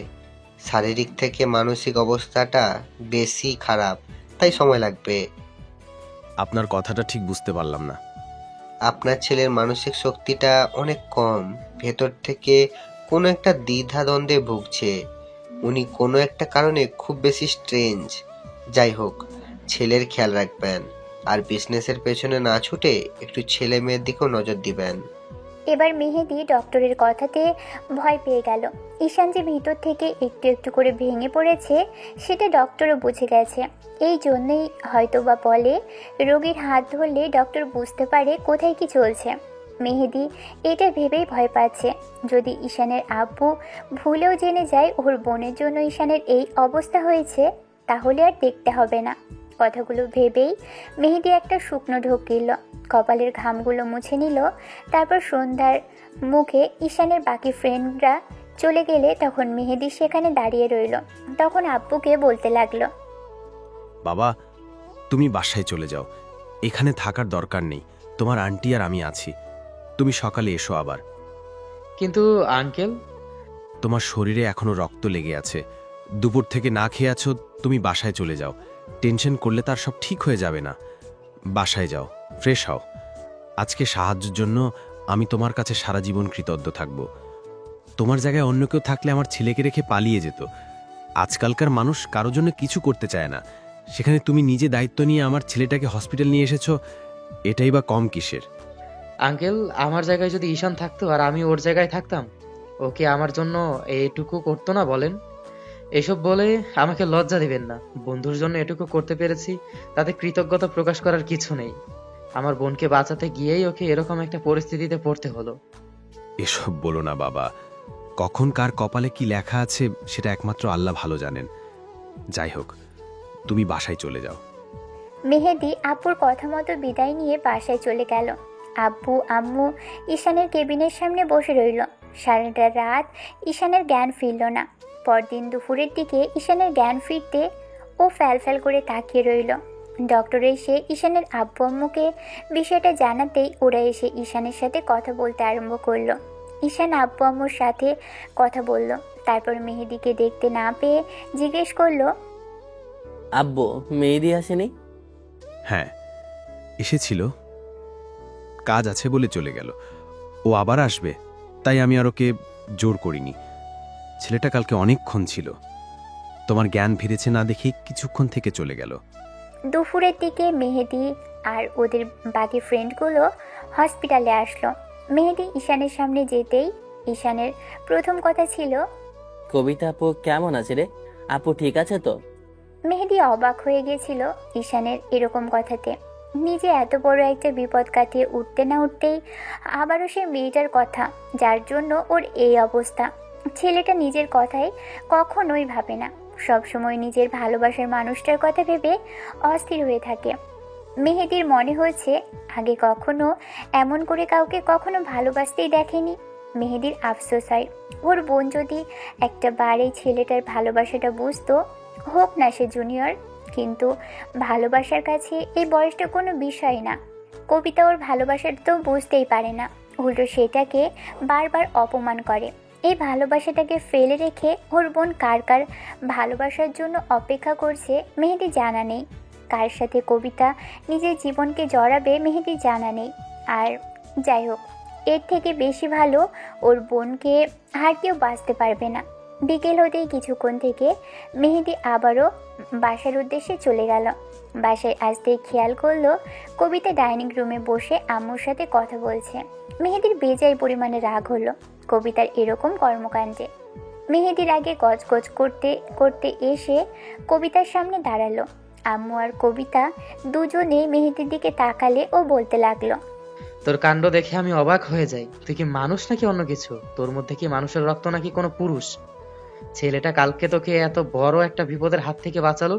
শারীরিক থেকে মানসিক অবস্থাটা বেশি খারাপ, তাই সময় লাগবে। আপনার কথাটা ঠিক বুঝতে পারলাম না। আপনার ছেলের মানসিক শক্তিটা অনেক কম, ভেতর থেকে কোনো একটা দ্বিধাদ্বন্দ্বে ভুগছে। উনি কোনো একটা কারণে খুব বেশি স্ট্রেঞ্জ। যাই হোক, ছেলের খেয়াল রাখবেন, আর বিজনেসের পেছনে না ছুটে একটু ছেলে মেয়ের দিকেও নজর দিবেন। এবার মেহেদি ডক্টরের কথাতে ভয় পেয়ে গেল। ঈশান যে ভিতর থেকে একটু একটু করে ভেঙে পড়েছে সেটা ডক্টরও বুঝে গেছে। এই জন্যই হয়তোবা বলে রোগীর হাত ধরলে ডক্টর বুঝতে পারে কোথায় কি চলছে। মেহেদি এটা ভেবেই ভয় পাচ্ছে, যদি ঈশানের আব্বু ভুলেও জেনে যায় ওর বোনের জন্য ঈশানের এই অবস্থা হয়েছে, তাহলে আর দেখতে হবে না। কথাগুলো ভেবেই মেহেদি একটা শুকনো ঢোক গিলল, কপালের ঘামগুলো মুছে নিল। তারপর সন্ধ্যার মুখে ঈশানের বাকি ফ্রেন্ডরা চলে গেলে তখন মেহেদি সেখানে দাঁড়িয়ে রইল। তখন আব্বুকে বলতে লাগলো, বাবা, তুমি বাসায় চলে যাও, এখানে থাকার দরকার নেই। তোমার আন্টি আর আমি আছি। তুমি সকালে এসো আবার। কিন্তু আঙ্কেল, তোমার শরীরে এখনো রক্ত লেগে আছে, দুপুর থেকে না খেয়ে আছো। তুমি বাসায় চলে যাও, টেনশন করলে তার সব ঠিক হয়ে যাবে না। বাসায় যাও, ফ্রেশ হও। আজকে সাহায্যের জন্য আমি তোমার কাছে সারা জীবন কৃতজ্ঞ থাকব। তোমার জায়গায় অন্য কেউ থাকলে আমার ছেলেকে রেখে পালিয়ে যেত। আজকালকার মানুষ কারো জন্য কিছু করতে চায় না, সেখানে তুমি নিজে দায়িত্ব নিয়ে আমার ছেলেটাকে হসপিটাল নিয়ে এসেছো, এটাই বা কম কিসের? আঙ্কেল, আমার জায়গায় যদি ঈশান থাকতো আর আমি ওর জায়গায় থাকতাম, ওকে আমার জন্য এইটুকু করতো না বলেন? এসব বলে আমাকে লজ্জা দিবেন না। বন্ধুর জন্য এটুকু করতে পেরেছি, তাতে কৃতজ্ঞতা প্রকাশ করার কিছু নেই। আমার বোনকে বাঁচাতে গিয়েই ওকে এরকম একটা পরিস্থিতিতে পড়তে হলো। এসব বলো না বাবা, কখন কার কপালে কি লেখা আছে সেটা একমাত্র আল্লাহ ভালো জানেন। যাই হোক, তুমি বাসায় চলে যাও। মেহেদি আব্বুর কথা মতো বিদায় নিয়ে বাসায় চলে গেল। আব্বু আম্মু ঈশানের কেবিনের সামনে বসে রইল। সারাটা রাত ঈশানের জ্ঞান ফিরল না। পরদিন দুপুরের দিকে ঈশানের জ্ঞান ফিরতে ও ফ্যাল করে তাকিয়ে রইল। ডক্টর এসে ঈশানের আব্বু আম্মুকে বিষয়টা জানাতেই ওরা এসে ঈশানের সাথে কথা বলতে আরম্ভ করলো। ঈশান আব্বু আম্মুর সাথে কথা বলল। তারপর মেহেদিকে দেখতে না পেয়ে জিজ্ঞেস করলো, আব্বু, মেহেদি আসেনি? হ্যাঁ, এসেছিল, কাজ আছে বলে চলে গেল। ও আবার আসবে, তাই আমি আর ওকে জোর করিনি। ছেলেটা কালকে অনেকক্ষণ ছিল, তোমার জ্ঞান ফিরেছে না দেখে কিছুক্ষণ থেকে চলে গেল। দুপুরের দিকে মেহেদি আর ওদের বাকি ফ্রেন্ডগুলো হসপিটালে আসলো। মেহেদি ঈশানের সামনে যেতেই ঈশানের প্রথম কথা ছিল, কবিতা আপু কেমন আছে রে? আপু ঠিক আছে তো? মেহেদি অবাক হয়ে গিয়েছিল ঈশানের এরকম কথাতে। নিজে এত বড় একটা বিপদ কাটিয়ে উঠতে না উঠতেই আবারও সে মেয়েটার কথা, যার জন্য ওর এই অবস্থা। ছেলেটা নিজের কথাই কখনোই ভাবে না, সবসময় নিজের ভালোবাসার মানুষটার কথা ভেবে অস্থির হয়ে থাকে। মেহেদির মনে হয়েছে আগে কখনো এমন করে কাউকে কখনো ভালোবাসতেই দেখেনি। মেহেদির আফসোস হয়, ওর বোন যদি একটা বারে ছেলেটার ভালোবাসাটা বুঝতো, হোক না সে জুনিয়র, কিন্তু ভালোবাসার কাছে এই বয়সটা কোনো বিষয় না। কবিতা ওর ভালোবাসাটা তো বুঝতেই পারে না, উল্টো সেটাকে বারবার অপমান করে। এই ভালোবাসাটাকে ফেলে রেখে ওর বোন কার কার ভালোবাসার জন্য অপেক্ষা করছে মেহেদি জানা নেই। কার সাথে কবিতা নিজের জীবনকে জড়াবে মেহেদি জানা নেই। আর যাই হোক, এর থেকে বেশি ভালো ওর বোনকে আর কেউ বাঁচতে পারবে না। বিকেল হতেই কিছুক্ষণ থেকে মেহেদি আবারও বাসার উদ্দেশ্যে চলে গেল। বাসায় আসতেই খেয়াল করলো কবিতা ডাইনিং রুমে বসে আম্মুর সাথে কথা বলছে। মেহেদির বেজায় পরিমাণে রাগ হলো কবিতার এরকম কর্মকাণ্ডে। মেহেদির আগে গজগজ করতে করতে এসে কবিতার সামনে দাঁড়ালো। আম্মু আর কবিতা দুজনেই মেহেদির দিকে তাকালে ও বলতে লাগলো, তোর কাণ্ড দেখে আমি অবাক হয়ে যাই। তুই কি মানুষ নাকি অন্য কিছু? তোর মধ্যে কি মানুষের রক্ত নাকি কোনো পুরুষ? ছেলেটা কালকে তোকে এত বড় একটা বিপদের হাত থেকে বাঁচালো,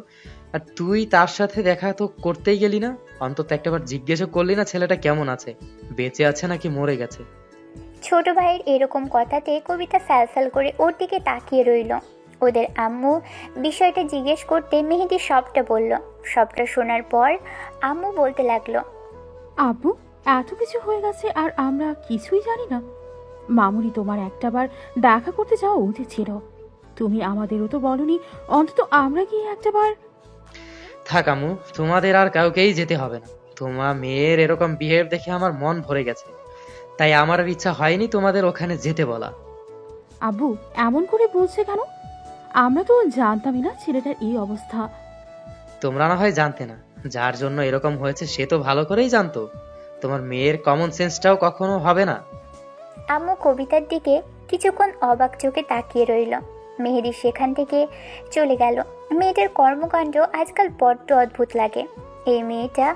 আর তুই তার সাথে দেখা তো করতেই গেলি না? অন্তত একটাবার জিজ্ঞেসও করলি না ছেলেটা কেমন আছে, বেঁচে আছে নাকি মরে গেছে? ছোট ভাইয়ের এরকম কথাতে কবিতা ফ্যাল করে ওর দিকে তাকিয়ে রইল। ওদের আম্মু বিষয়টা জিজ্ঞেস করতে মেহেদি সবটা বলল। সবটা শোনার পর আম্মু বলতে লাগলো, আব্বু, এত কিছু হয়ে গেছে আর আমরা কিছুই জানি না। মামুনি, তোমার একটাবার দেখা করতে যাওয়া উচিত ছিল। তুমি আমাদেরও তো বলনি, অন্তত আমরা গিয়ে একটাবার। থাক আম্মু, তোমাদের আর কাউকেই যেতে হবে না। তোমার মেয়ের এরকম বিহেভ দেখে আমার মন ভরে গেছে, তাই আমার আর ইচ্ছা হয়নি তোমাদের ওখানে যেতে বলা। আব্বু, এমন করে বলছে কেন? আমরা তো জানতামই না ছেলেটার এই অবস্থা। তোমরা না হয় জানতে না, যার জন্য এরকম হয়েছে সে তো ভালো করেই জানতো। তোমার মেয়ের কমন সেন্সটাও কখনো হবে না। আম্মু কবিতার দিকে কিছুক্ষণ অবাক চোখে তাকিয়ে রইল। মেহেদি সেখান থেকে চলে গেল। মেয়েটার কর্মকাণ্ড আজকাল বড্ড অদ্ভুত লাগে। এই মেয়েটা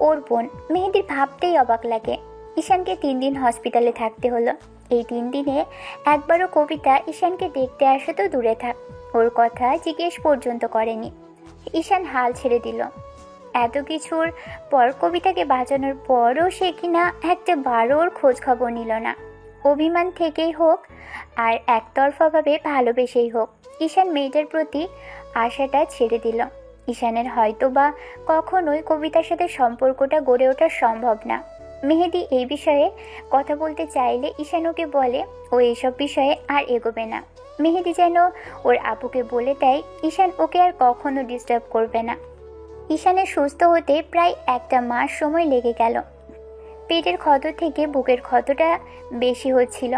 ওর বোন। মেহেদির ভাবতেই অবাক লাগে। ঈশানকে 3 দিন হসপিটালে থাকতে হলো। এই 3 দিনে একবারও কবিতা ঈশানকে দেখতে আসে তো দূরে থাক, ওর কথা জিজ্ঞেস পর্যন্ত করেনি। ঈশান হাল ছেড়ে দিল। এত কিছুর পর কবিতাকে বাঁচানোর পরও সে কিনা একটা বারোর খোঁজ খবর নিল না। অভিমান থেকেই হোক আর একতরফাভাবে ভালোবেসেই হোক, ঈশান মেয়েটার প্রতি আশাটা ছেড়ে দিল। ঈশানের হয়তো বা কখনোই কবিতার সাথে সম্পর্কটা গড়ে ওঠা সম্ভব না। মেহেদি এই বিষয়ে কথা বলতে চাইলে ঈশান ওকে বলে ও এইসব বিষয়ে আর এগোবে না। মেহেদি যেন ওর আপুকে বলে দেয় ঈশান ওকে আর কখনো ডিস্টার্ব করবে না। ঈশানের সুস্থ হতে প্রায় একটা মাস সময় লেগে গেল। পেটের ক্ষত থেকে বুকের ক্ষতটা বেশি হচ্ছিল।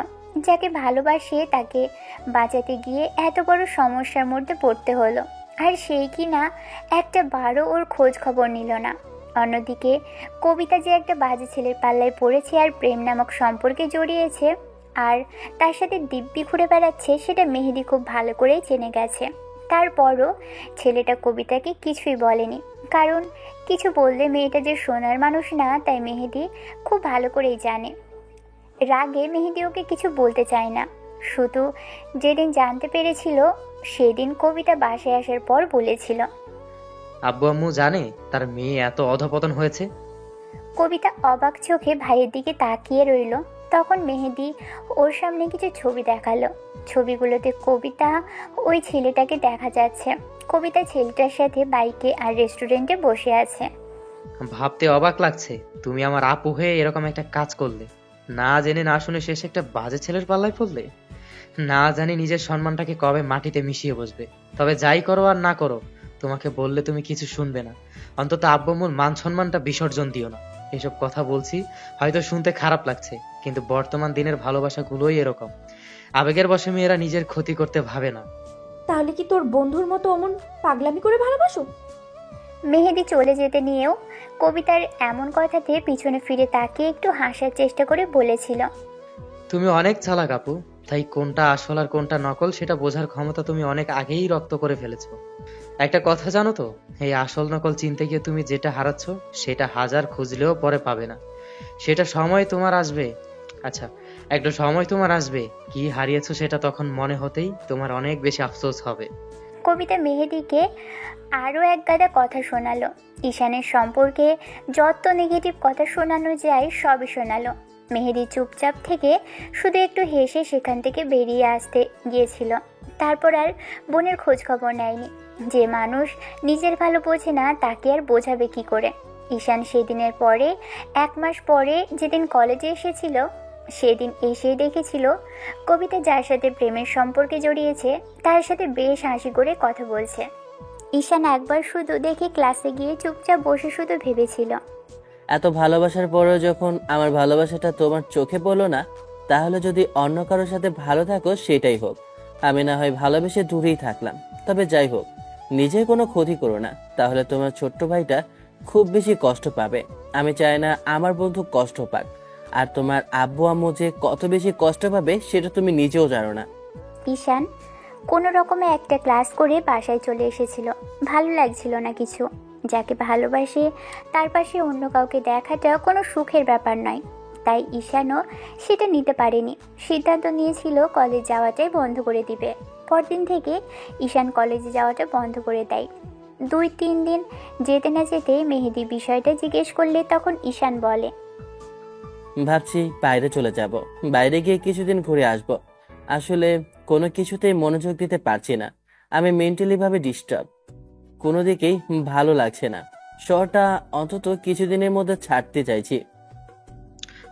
যাকে ভালোবাসে তাকে বাঁচাতে গিয়ে এত বড় সমস্যার মধ্যে পড়তে হলো, আর সেই কিনা একটা বারও ওর খোঁজ খবর নিল না। অন্যদিকে কবিতা যে একটা বাজে ছেলের পাল্লায় পড়েছে আর প্রেম নামক সম্পর্কে জড়িয়েছে আর তার সাথে দিব্যি ঘুরে বেড়াচ্ছে, সেটা মেহেদি খুব ভালো করেই জেনে গেছে। তারপরও ছেলেটা কবিতাকে কিছুই বলেনি, কারণ কিছু বললে মেয়েটা যে শোনার মানুষ না, তাই মেহেদি খুব ভালো করেই জানে। রাগে মেহেদি ওকে কিছু বলতে চায় না, শুধু যেদিন জানতে পেরেছিল সেদিন কবিতা বাসায় আসার পর বলেছিল। আব্বু আম্মু জানে তার মেয়ে এত অধপতন হয়েছে? কবিতা অবাক চোখে ভাইয়ের দিকে তাকিয়ে রইল। তখন মেহেদি ওর সামনে কিছু ছবি দেখালো। ছবিগুলোতে কবিতা ওই ছেলেটাকে দেখা যাচ্ছে। কবিতা ছেলেটার সাথে বাইকে আর রেস্টুরেন্টে বসে আছে। ভাবতে অবাক লাগছে তুমি আমার আপু হয়ে এরকম একটা কাজ করলে। না জেনে না শুনে শেষ একটা বাজে ছেলের পাল্লায় পড়লে। না জানি নিজের সম্মানটাকে কবে মাটিতে মিশিয়ে বসবে। তবে যাই করো আর না করো, তোমাকে বললে তুমি কিছু শুনবে না। অন্তত আব্বু আম্মুর মান সম্মানটা বিসর্জন দিও না। এসব কথা বলছি হয়তো শুনতে খারাপ লাগছে, কিন্তু বর্তমান দিনের ভালোবাসাগুলোই এরকম। আবেগের বশে মেয়েরা নিজের ক্ষতি করতে ভাবে না। তাহলে কি তোর বন্ধুর মতো অমন পাগলামি করে ভালোবাসো? মেহেদি চলে যেতে নিয়েও কবিতার এমন কথাতে পিছনে ফিরে তাকিয়ে একটু হাসার চেষ্টা করে বলেছিল, তুমি অনেক চালাক আপু, তাই কোনটা আসল আর কোনটা নকল সেটা বোঝার ক্ষমতা তুমি অনেক আগেই রপ্ত করে ফেলেছো। একটা কথা জানো তো, এই আসল নকল চিনতে গিয়ে তুমি যেটা হারাচ্ছ সেটা হাজার খুঁজলেও পরে পাবে না। সেটা সময় তোমার আসবে। আচ্ছা, একটা সময় তোমার আসবে কি হারিয়েছো সেটা তখন মনে হতেই তোমার অনেক বেশি আফসোস হবে। কবিতা মেহেদিকে আরও এক গাদা কথা শোনালো। ঈশানের সম্পর্কে যত নেগেটিভ কথা শোনানো যায় সবই শোনালো। মেহেদি চুপচাপ থেকে শুধু একটু হেসে সেখান থেকে বেরিয়ে আসতে গিয়েছিল। তারপর আর বোনের খোঁজ খবর নেয়নি। যে মানুষ নিজের ভালো বোঝে না তাকে আর বোঝাবে কি করে। ঈশান সেদিনের পরে এক মাস পরে যেদিন কলেজে এসেছিল, সেদিন এসেই দেখেছিল কবিতা যার সাথে প্রেমের সম্পর্কে জড়িয়েছে তার সাথে বেশ হাসি করে কথা বলছে। ঈশান একবার শুধু দেখে ক্লাসে গিয়ে চুপচাপ বসে শুধু ভেবেছিল, এত ভালোবাসার পরেও যখন আমার ভালোবাসাটা তোমার চোখে পড়লো না, তাহলে যদি অন্য কারোর সাথে ভালো থাকো সেটাই হোক। আমি না হয় ভালোবেসে দূরেই থাকলাম, তবে যাই হোক, নিজের কোনো ক্ষতি করো না, তাহলে তোমার ছোট্ট ভাইটা খুব বেশি কষ্ট পাবে। আমি চাই না আমার বন্ধু কষ্ট পাক, আর তোমার আব্বু আম্মু যে কত বেশি কষ্ট পাবে সেটা তুমি নিজেও জানো না। ঈশান কোনো রকমে একটা ক্লাস করে বাসায় চলে এসেছিল। ভালো লাগছিল না কিছু। যাকে ভালোবাসে তার পাশে অন্য কাউকে দেখাটা কোনো সুখের ব্যাপার নয়। তাই ঈশানও সেটা নিতে পারেনি। সিদ্ধান্ত নিয়েছিল কলেজ যাওয়াটাই বন্ধ করে দিবে। পরদিন থেকে ঈশান কলেজে যাওয়াটা বন্ধ করে দেয়। 2-3 দিন যেতে না যেতেই মেহেদি বিষয়টা জিজ্ঞেস করলে তখন ঈশান বলে, ভাবছি বাইরে চলে যাব, বাইরে গিয়ে কিছুদিন ঘুরে আসব। আসলে কোনো কিছুতেই মনোযোগ দিতে পারছি না। আমি মেন্টালি ভাবে ডিস্টার্ব, কোনো দিকেই ভালো লাগছে না। শহরটা অন্তত কিছুদিনের মধ্যে ছাড়তে চাইছি।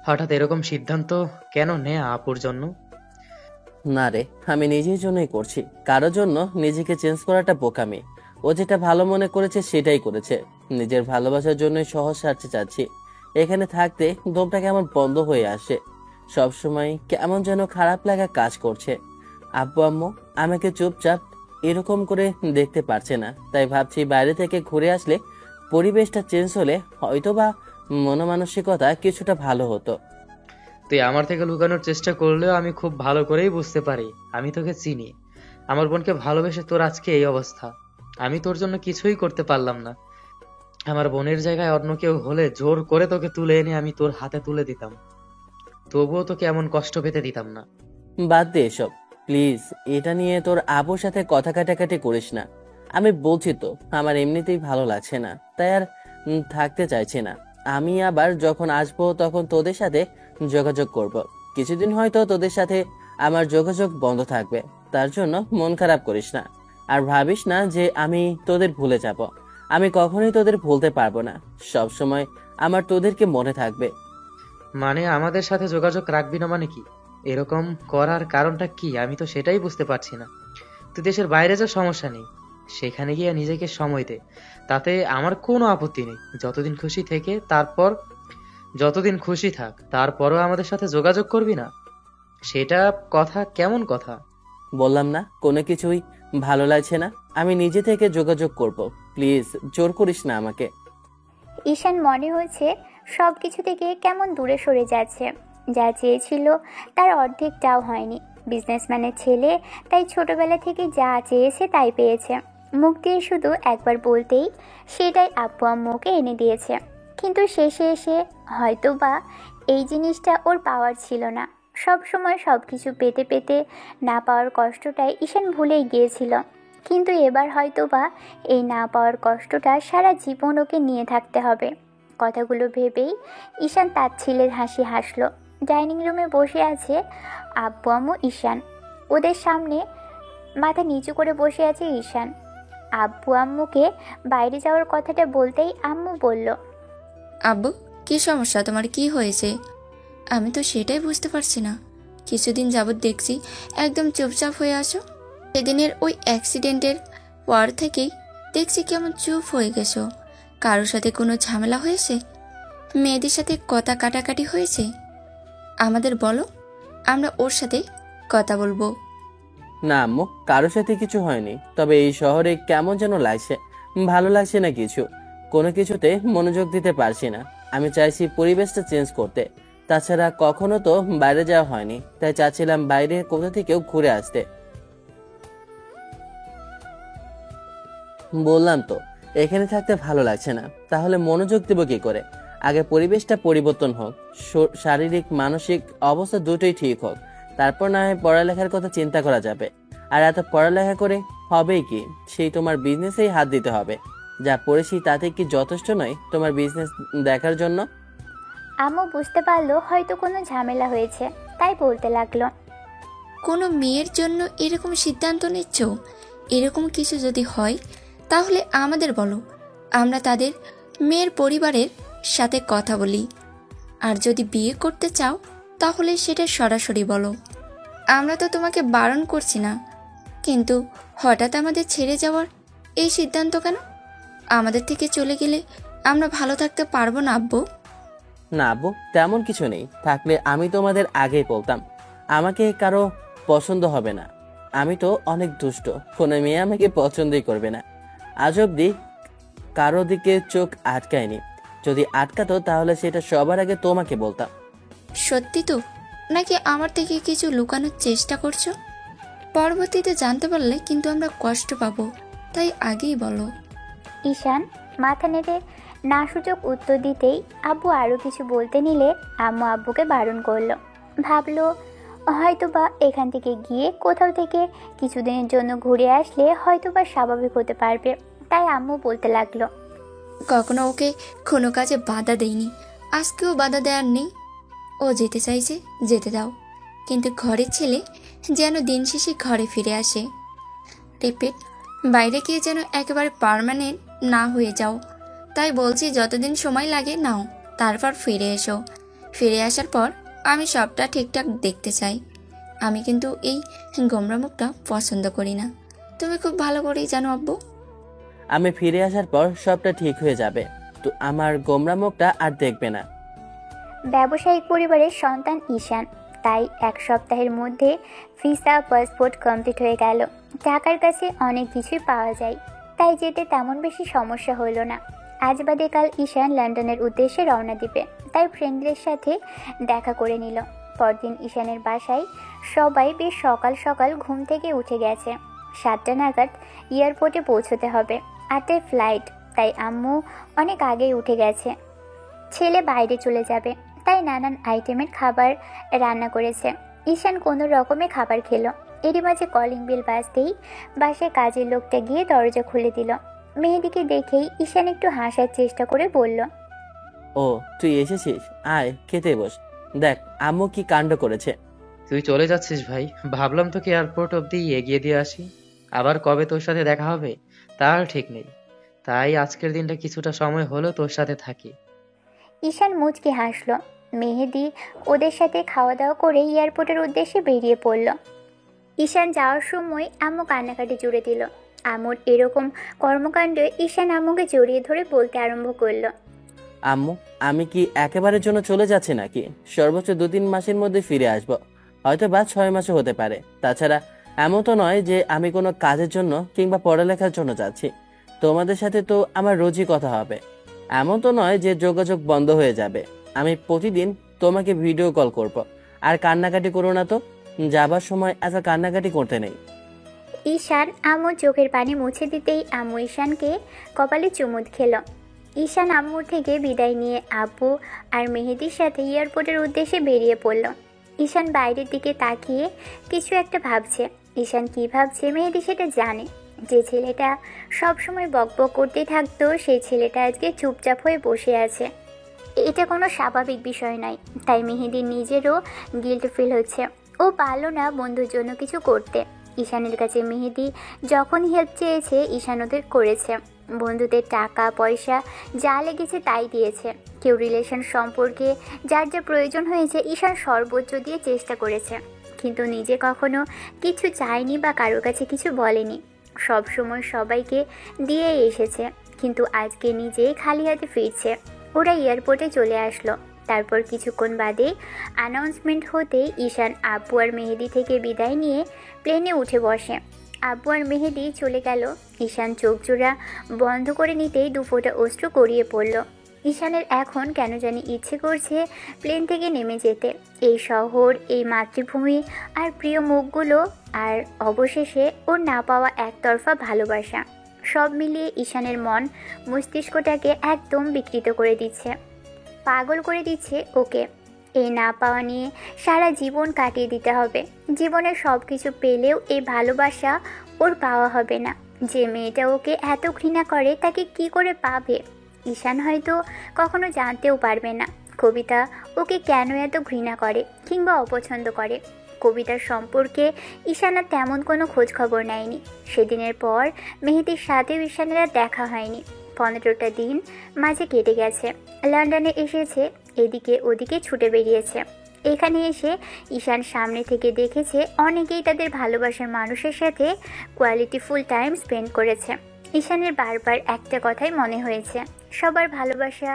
হঠাৎ এরকম সিদ্ধান্ত কেন নেয়া আপুর জন্য? না রে, আমি নিজের জন্যই করছি, কারোর জন্য নিজেকে চেঞ্জ করাটা বোকামি। ও যেটা ভালো মনে করেছে সেটাই করেছে। নিজের ভালোবাসার জন্যই সহজ সারতে চাচ্ছি। এখানে থাকতে দমটা কেমন বন্ধ হয়ে আসে, সবসময় কেমন যেন খারাপ লাগা কাজ করছে। আব্বু আম্মু আমাকে চুপচাপ এরকম করে দেখতে পারছে না, তাই ভাবছি বাইরে থেকে ঘুরে আসলে, পরিবেশটা চেঞ্জ হলে হয়তো বা মনমানসিকতা কিছুটা ভালো হতো। তুই আমার থেকে লুকানোর চেষ্টা করলেও আমি খুব ভালো করেই বুঝতে পারি। আমি তোকে চিনি। আমার বোনকে ভালোবেসে তোর আজকে এই অবস্থা। আমি তোর জন্য কিছুই করতে পারলাম না। আমার বোনের জায়গায় অন্য কেউ হলে জোর করে তোকে তুলে এনে আমি তোর হাতে তুলে দিতাম, তবুও তোকে এমন কষ্ট পেতে দিতাম না। বাদ দে এসব প্লিজ। এটা নিয়ে তোর আব্বুর সাথে কথা কাটাকাটি করিস না। আমি বলছি তো আমার এমনিতেই ভালো লাগছে না, তাই আর থাকতে চাইছি না। আমি আবার যখন আসবো তখন তোদের সাথে যোগাযোগ করব। কিছুদিন হয়তো তোদের সাথে আমার যোগাযোগ বন্ধ থাকবে, তার জন্য মন খারাপ করিস না। আর ভাবিস না যে আমি তোদের ভুলে যাব। আমি কখনোই তোদের ভুলতে পারবো না, সব সময় আমার তোদেরকে মনে থাকবে। মানে আমাদের সাথে যোগাযোগ রাখবি না মানে কি? এরকম করার কারণটা কি আমি তো সেটাই বুঝতে পারছি না। তুই দেশের বাইরে যা, সমস্যা নেই, সেখানে গিয়ে নিজেকে সময় দে, তাতে আমার কোনো আপত্তি নেই। যতদিন খুশি থেকে তারপর যতদিন খুশি থাক, তারপরও আমাদের সাথে যোগাযোগ করবি না, সেটা কথা কেমন কথা? বললাম না কোনো কিছুই ভালো লাগছে না, আমি নিজে থেকে যোগাযোগ করব। প্লিজ জোর করিস না আমাকে। ঈশান মনে হচ্ছে সব কিছু থেকে কেমন দূরে সরে যাচ্ছে। যা চেয়েছিল তার অর্ধেকটাও হয়নি। বিজনেসম্যানের ছেলে, তাই ছোটবেলা থেকে যা চেয়েছে তাই পেয়েছে। মুখ দিয়ে শুধু একবার বলতেই সেটাই আব্বু আম্মুকে এনে দিয়েছে। কিন্তু শেষে এসে হয়তো বা এই জিনিসটা ওর পাওয়ার ছিল না। সব সময় সব কিছু পেতে পেতে না পাওয়ার কষ্টটাই ঈশান ভুলেই গিয়েছিল। কিন্তু এবার হয়তো বা এই না পাওয়ার কষ্টটা সারা জীবন ওকে নিয়ে থাকতে হবে। কথাগুলো ভেবেই ঈশান তার ছেলের হাসি হাসলো। ডাইনিং রুমে বসে আছে আব্বু আম্মু ঈশান। ওদের সামনে মাথা নিচু করে বসে আছে ঈশান। আব্বু আম্মুকে বাইরে যাওয়ার কথাটা বলতেই আম্মু বলল, আব্বু, কি সমস্যা? তোমার কি হয়েছে? আমি তো সেটাই বুঝতে পারছি না। কিছুদিন যাবৎ দেখছি একদম চুপচাপ হয়ে আছো। সেদিনের ওই অ্যাক্সিডেন্টের পর থেকেই দেখছি কেমন চুপ হয়ে গেছো। কারোর সাথে কোনো ঝামেলা হয়েছে? মেয়েদের সাথে কথা কাটাকাটি হয়েছে? আমাদের বলো, আমরা ওর সাথে কথা বলবো। না আম্মু, কারোর সাথে কিছু হয়নি, তবে এই শহরে কেমন যেন লাগছে, ভালো লাগছে না কিছু, কোনো কিছুতে মনোযোগ দিতে পারছি না। আমি চাইছি পরিবেশটা চেঞ্জ করতে, তাছাড়া কখনো তো বাইরে যাওয়া হয়নি, তাই চাচ্ছিলাম বাইরে কোথা থেকেও ঘুরে আসতে। বললাম তো এখানে থাকতে ভালো লাগছে না, তাহলে মনোযোগ দেব কি করে? আগে পরিবেশটা পরিবর্তন হোক, শারীরিক মানসিক অবস্থা দুটোই ঠিক হোক, তারপর না হয় পড়ালেখার কথা চিন্তা করা যাবে। আর এত পড়ালেখা করে হবেই কি? সেই তোমার বিজনেসেই হাত দিতে হবে। যা পড়েছি তাতে কি যথেষ্ট নয় তোমার বিজনেস দেখার জন্য? আম্মু বুঝতে পারলো হয়তো কোনো ঝামেলা হয়েছে, তাই বলতে লাগলো, কোনো মেয়ের জন্য এরকম সিদ্ধান্ত নিচ্ছ? এরকম কিছু যদি হয় তাহলে আমাদের বলো, আমরা তাদের মেয়ের পরিবারের সাথে কথা বলি। আর যদি বিয়ে করতে চাও তাহলে সেটা সরাসরি বলো। আমরা তো তোমাকে বারণ করছি না, কিন্তু হঠাৎ আমাদের ছেড়ে যাওয়ার এই সিদ্ধান্ত কেন? আমাদের থেকে চলে গেলে আমরা ভালো থাকতে পারবো না আব্বু। না আব্বু, তেমন কিছু নেই, থাকলে আমি তোমাদের আগেই বলতাম। আমাকে কারো পছন্দ হবে না, আমি তো অনেক দুষ্ট, কোনো মেয়ে আমাকে পছন্দই করবে না। আজ অব্দি কারো দিকে চোখ আটকায়নি, যদি আটকাতো তাহলে সেটা সবার আগে তোমাকে বলতাম। সত্যি তো, নাকি আমার থেকে কিছু লুকানোর চেষ্টা করছো? পরবর্তীতে জানতে পারলে কিন্তু আমরা কষ্ট পাবো, তাই আগেই বলো। ঈশান মাথা নেড়ে না সূচক উত্তর দিতেই আব্বু আরও কিছু বলতে নিলে আম্মু আব্বুকে বারণ করলো। ভাবলো হয়তো বা এখান থেকে গিয়ে কোথাও থেকে কিছুদিনের জন্য ঘুরে আসলে হয়তো বা স্বাভাবিক হতে পারবে, তাই আম্মু বলতে লাগলো, কখনো ওকে কোনো কাজে বাধা দেয়নি, আজকেও বাধা দেওয়ার নেই। ও যেতে চাইছে, যেতে দাও, কিন্তু ঘরের ছেলে যেন দিন শেষে ঘরে ফিরে আসে। রিপিট, বাইরে গিয়ে যেন একেবারে পার্মানেন্ট না হয়ে যাও। তাই বলছি যতদিন সময় লাগে নাও, তারপর ফিরে এসো। ফিরে আসার পর আমি সবটা ঠিকঠাক দেখতে চাই। আমি কিন্তু এই গোমরা মুখটা পছন্দ করি না, তুমি খুব ভালো করেই জানো আব্বু। আমি ফিরে আসার পর সবটা ঠিক হয়ে যাবে, তো আমার গোমরা মুখটা আর দেখবে না। ব্যবসায়িক পরিবারের সন্তান ঈশান, তাই এক সপ্তাহের মধ্যে ভিসা পাসপোর্ট কমপ্লিট হয়ে গেল। টাকার কাছে অনেক কিছুই পাওয়া যায়, তাই যেতে তেমন বেশি সমস্যা হলো না। আজ বাদে কাল ঈশান লন্ডনের উদ্দেশ্যে রওনা দিবে, তাই ফ্রেন্ডদের সাথে দেখা করে নিল। পরদিন ঈশানের বাসায় সবাই বেশ সকাল সকাল ঘুম থেকে উঠে গেছে। 7টা নাগাদ এয়ারপোর্টে পৌঁছতে হবে, 8টায় ফ্লাইট, তাই আম্মু অনেক আগেই উঠে গেছে। ছেলে বাইরে চলে যাবে, তাই নানান আইটেমের খাবার রান্না করেছে। ঈশান কোনো রকমে খাবার খেলো। এরই মাঝে কলিং বেল বাজতেই বাসায় কাজের লোকটা গিয়ে দরজা খুলে দিল। মেহেদিকে দেখেই ঈশান একটু হাসার চেষ্টা করে বলল, ও তুই এসেছিস, আয় খেতে বস। দেখ আম্মু কি কাণ্ড করেছে। তুই চলে যাচ্ছিস ভাই? ভাবলাম তোকে এয়ারপোর্ট অব্দি এগিয়ে দিয়ে আসি, আবার কবে তোর সাথে দেখা হবে তার ঠিক নেই, তাই আজকের দিনটা কিছুটা সময় হলো তোর সাথে থাকি। ঈশান মুচকি হাসল। মেহেদি ওদের সাথে খাওয়া দাওয়া করে এয়ারপোর্টের উদ্দেশ্যে বেরিয়ে পড়ল। ঈশান যাওয়ার সময় আম্মু কান্নাকাটি জুড়ে দিল। আম্মুর এরকম কর্মকাণ্ডে ঈশান আম্মুকে জড়িয়ে ধরে বলতে আরম্ভ করলো, আম্মু আমি কি একেবারের জন্য চলে যাচ্ছি নাকি? সর্বোচ্চ 2-3 মাসের মধ্যে ফিরে আসব, হয়তো বা 6 মাসও হতে পারে। তাছাড়া এমন তো নয় যে আমি কোনো কাজের জন্য কিংবা পড়ালেখার জন্য যাচ্ছি। তোমাদের সাথে তো আমার রোজই কথা হবে, এমন তো নয় যে যোগাযোগ বন্ধ হয়ে যাবে। আমি প্রতিদিন তোমাকে ভিডিও কল করব। আর কান্নাকাটি করো না তো, যাবার সময় এত কান্নাকাটি করতে নেই। ঈশান আম্মুর চোখের পানি মুছে দিতেই আম্মু ঈশানকে কপালে চুমুট খেল। ঈশান আম্মুর থেকে বিদায় নিয়ে আব্বু আর মেহেদির সাথে এয়ারপোর্টের উদ্দেশ্যে বেরিয়ে পড়ল। ঈশান বাইরের দিকে তাকিয়ে কিছু একটা ভাবছে। ঈশান কি ভাবছে মেহেদি সেটা জানে। যে ছেলেটা সবসময় বকবক করতে থাকতো সেই ছেলেটা আজকে চুপচাপ হয়ে বসে আছে। এটা কোনো স্বাভাবিক বিষয় নয়। তাই মেহেদির নিজেরও গিল্ট ফিল হচ্ছে। ও পারল না বন্ধুর জন্য কিছু করতে। ঈশানের কাছে মেহেদি যখনই হেল্প চেয়েছে ঈশান ওদের করেছে। বন্ধুদের টাকা পয়সা যা লেগেছে তাই দিয়েছে। কেউ রিলেশন সম্পর্কে যার যা প্রয়োজন হয়েছে ঈশান সর্বোচ্চ দিয়ে চেষ্টা করেছে, কিন্তু নিজে কখনো কিছু চায়নি বা কারোর কাছে কিছু বলেনি। সব সময় সবাইকে দিয়ে এসেছে, কিন্তু আজকে নিজেই খালি হাতে ফিরছে। ওরা এয়ারপোর্টে চলে আসলো। তারপর কিছুক্ষণ বাদে অ্যানাউন্সমেন্ট হতেই ঈশান আব্বু আর মেহেদি থেকে বিদায় নিয়ে প্লেনে উঠে বসে। আব্বু আর মেহেদি চলে গেল। ঈশান চোখ জোড়া বন্ধ করে নিতেই 2 ফোঁটা অশ্রু গড়িয়ে পড়ল। ঈশানের এখন কেন জানি ইচ্ছে করছে প্লেন থেকে নেমে যেতে। এই শহর, এই মাতৃভূমি আর প্রিয় মুখগুলো, আর অবশেষে ওর না পাওয়া একতরফা ভালোবাসা, সব মিলিয়ে ঈশানের মন মস্তিষ্কটাকে একদম বিকৃত করে দিচ্ছে, পাগল করে দিচ্ছে ওকে। এই না পাওয়া নিয়ে সারা জীবন কাটিয়ে দিতে হবে। জীবনের সব কিছু পেলেও এই ভালোবাসা ওর পাওয়া হবে না। যে মেয়েটা ওকে এত ঘৃণা করে তাকে কি করে পাবে? ঈশান হয়তো কখনো জানতেও পারবে না কবিতা ওকে কেন এত ঘৃণা করে কিংবা অপছন্দ করে। কবিতার সম্পর্কে ঈশান আর তেমন কোনো খোঁজ খবর নেয়নি। সেদিনের পর মেহেদির সাথেও ঈশানের আর দেখা হয়নি। 15টা দিন মাঝে কেটে গেছে। লন্ডনে এসেছে, এদিকে ওদিকে ছুটে বেরিয়েছে। এখানে এসে ঈশান সামনে থেকে দেখেছে অনেকেই তাদের ভালোবাসার মানুষের সাথে কোয়ালিটিফুল টাইম স্পেন্ড করেছে। ঈশানের বারবার একটা কথাই মনে হয়েছে, সবার ভালোবাসা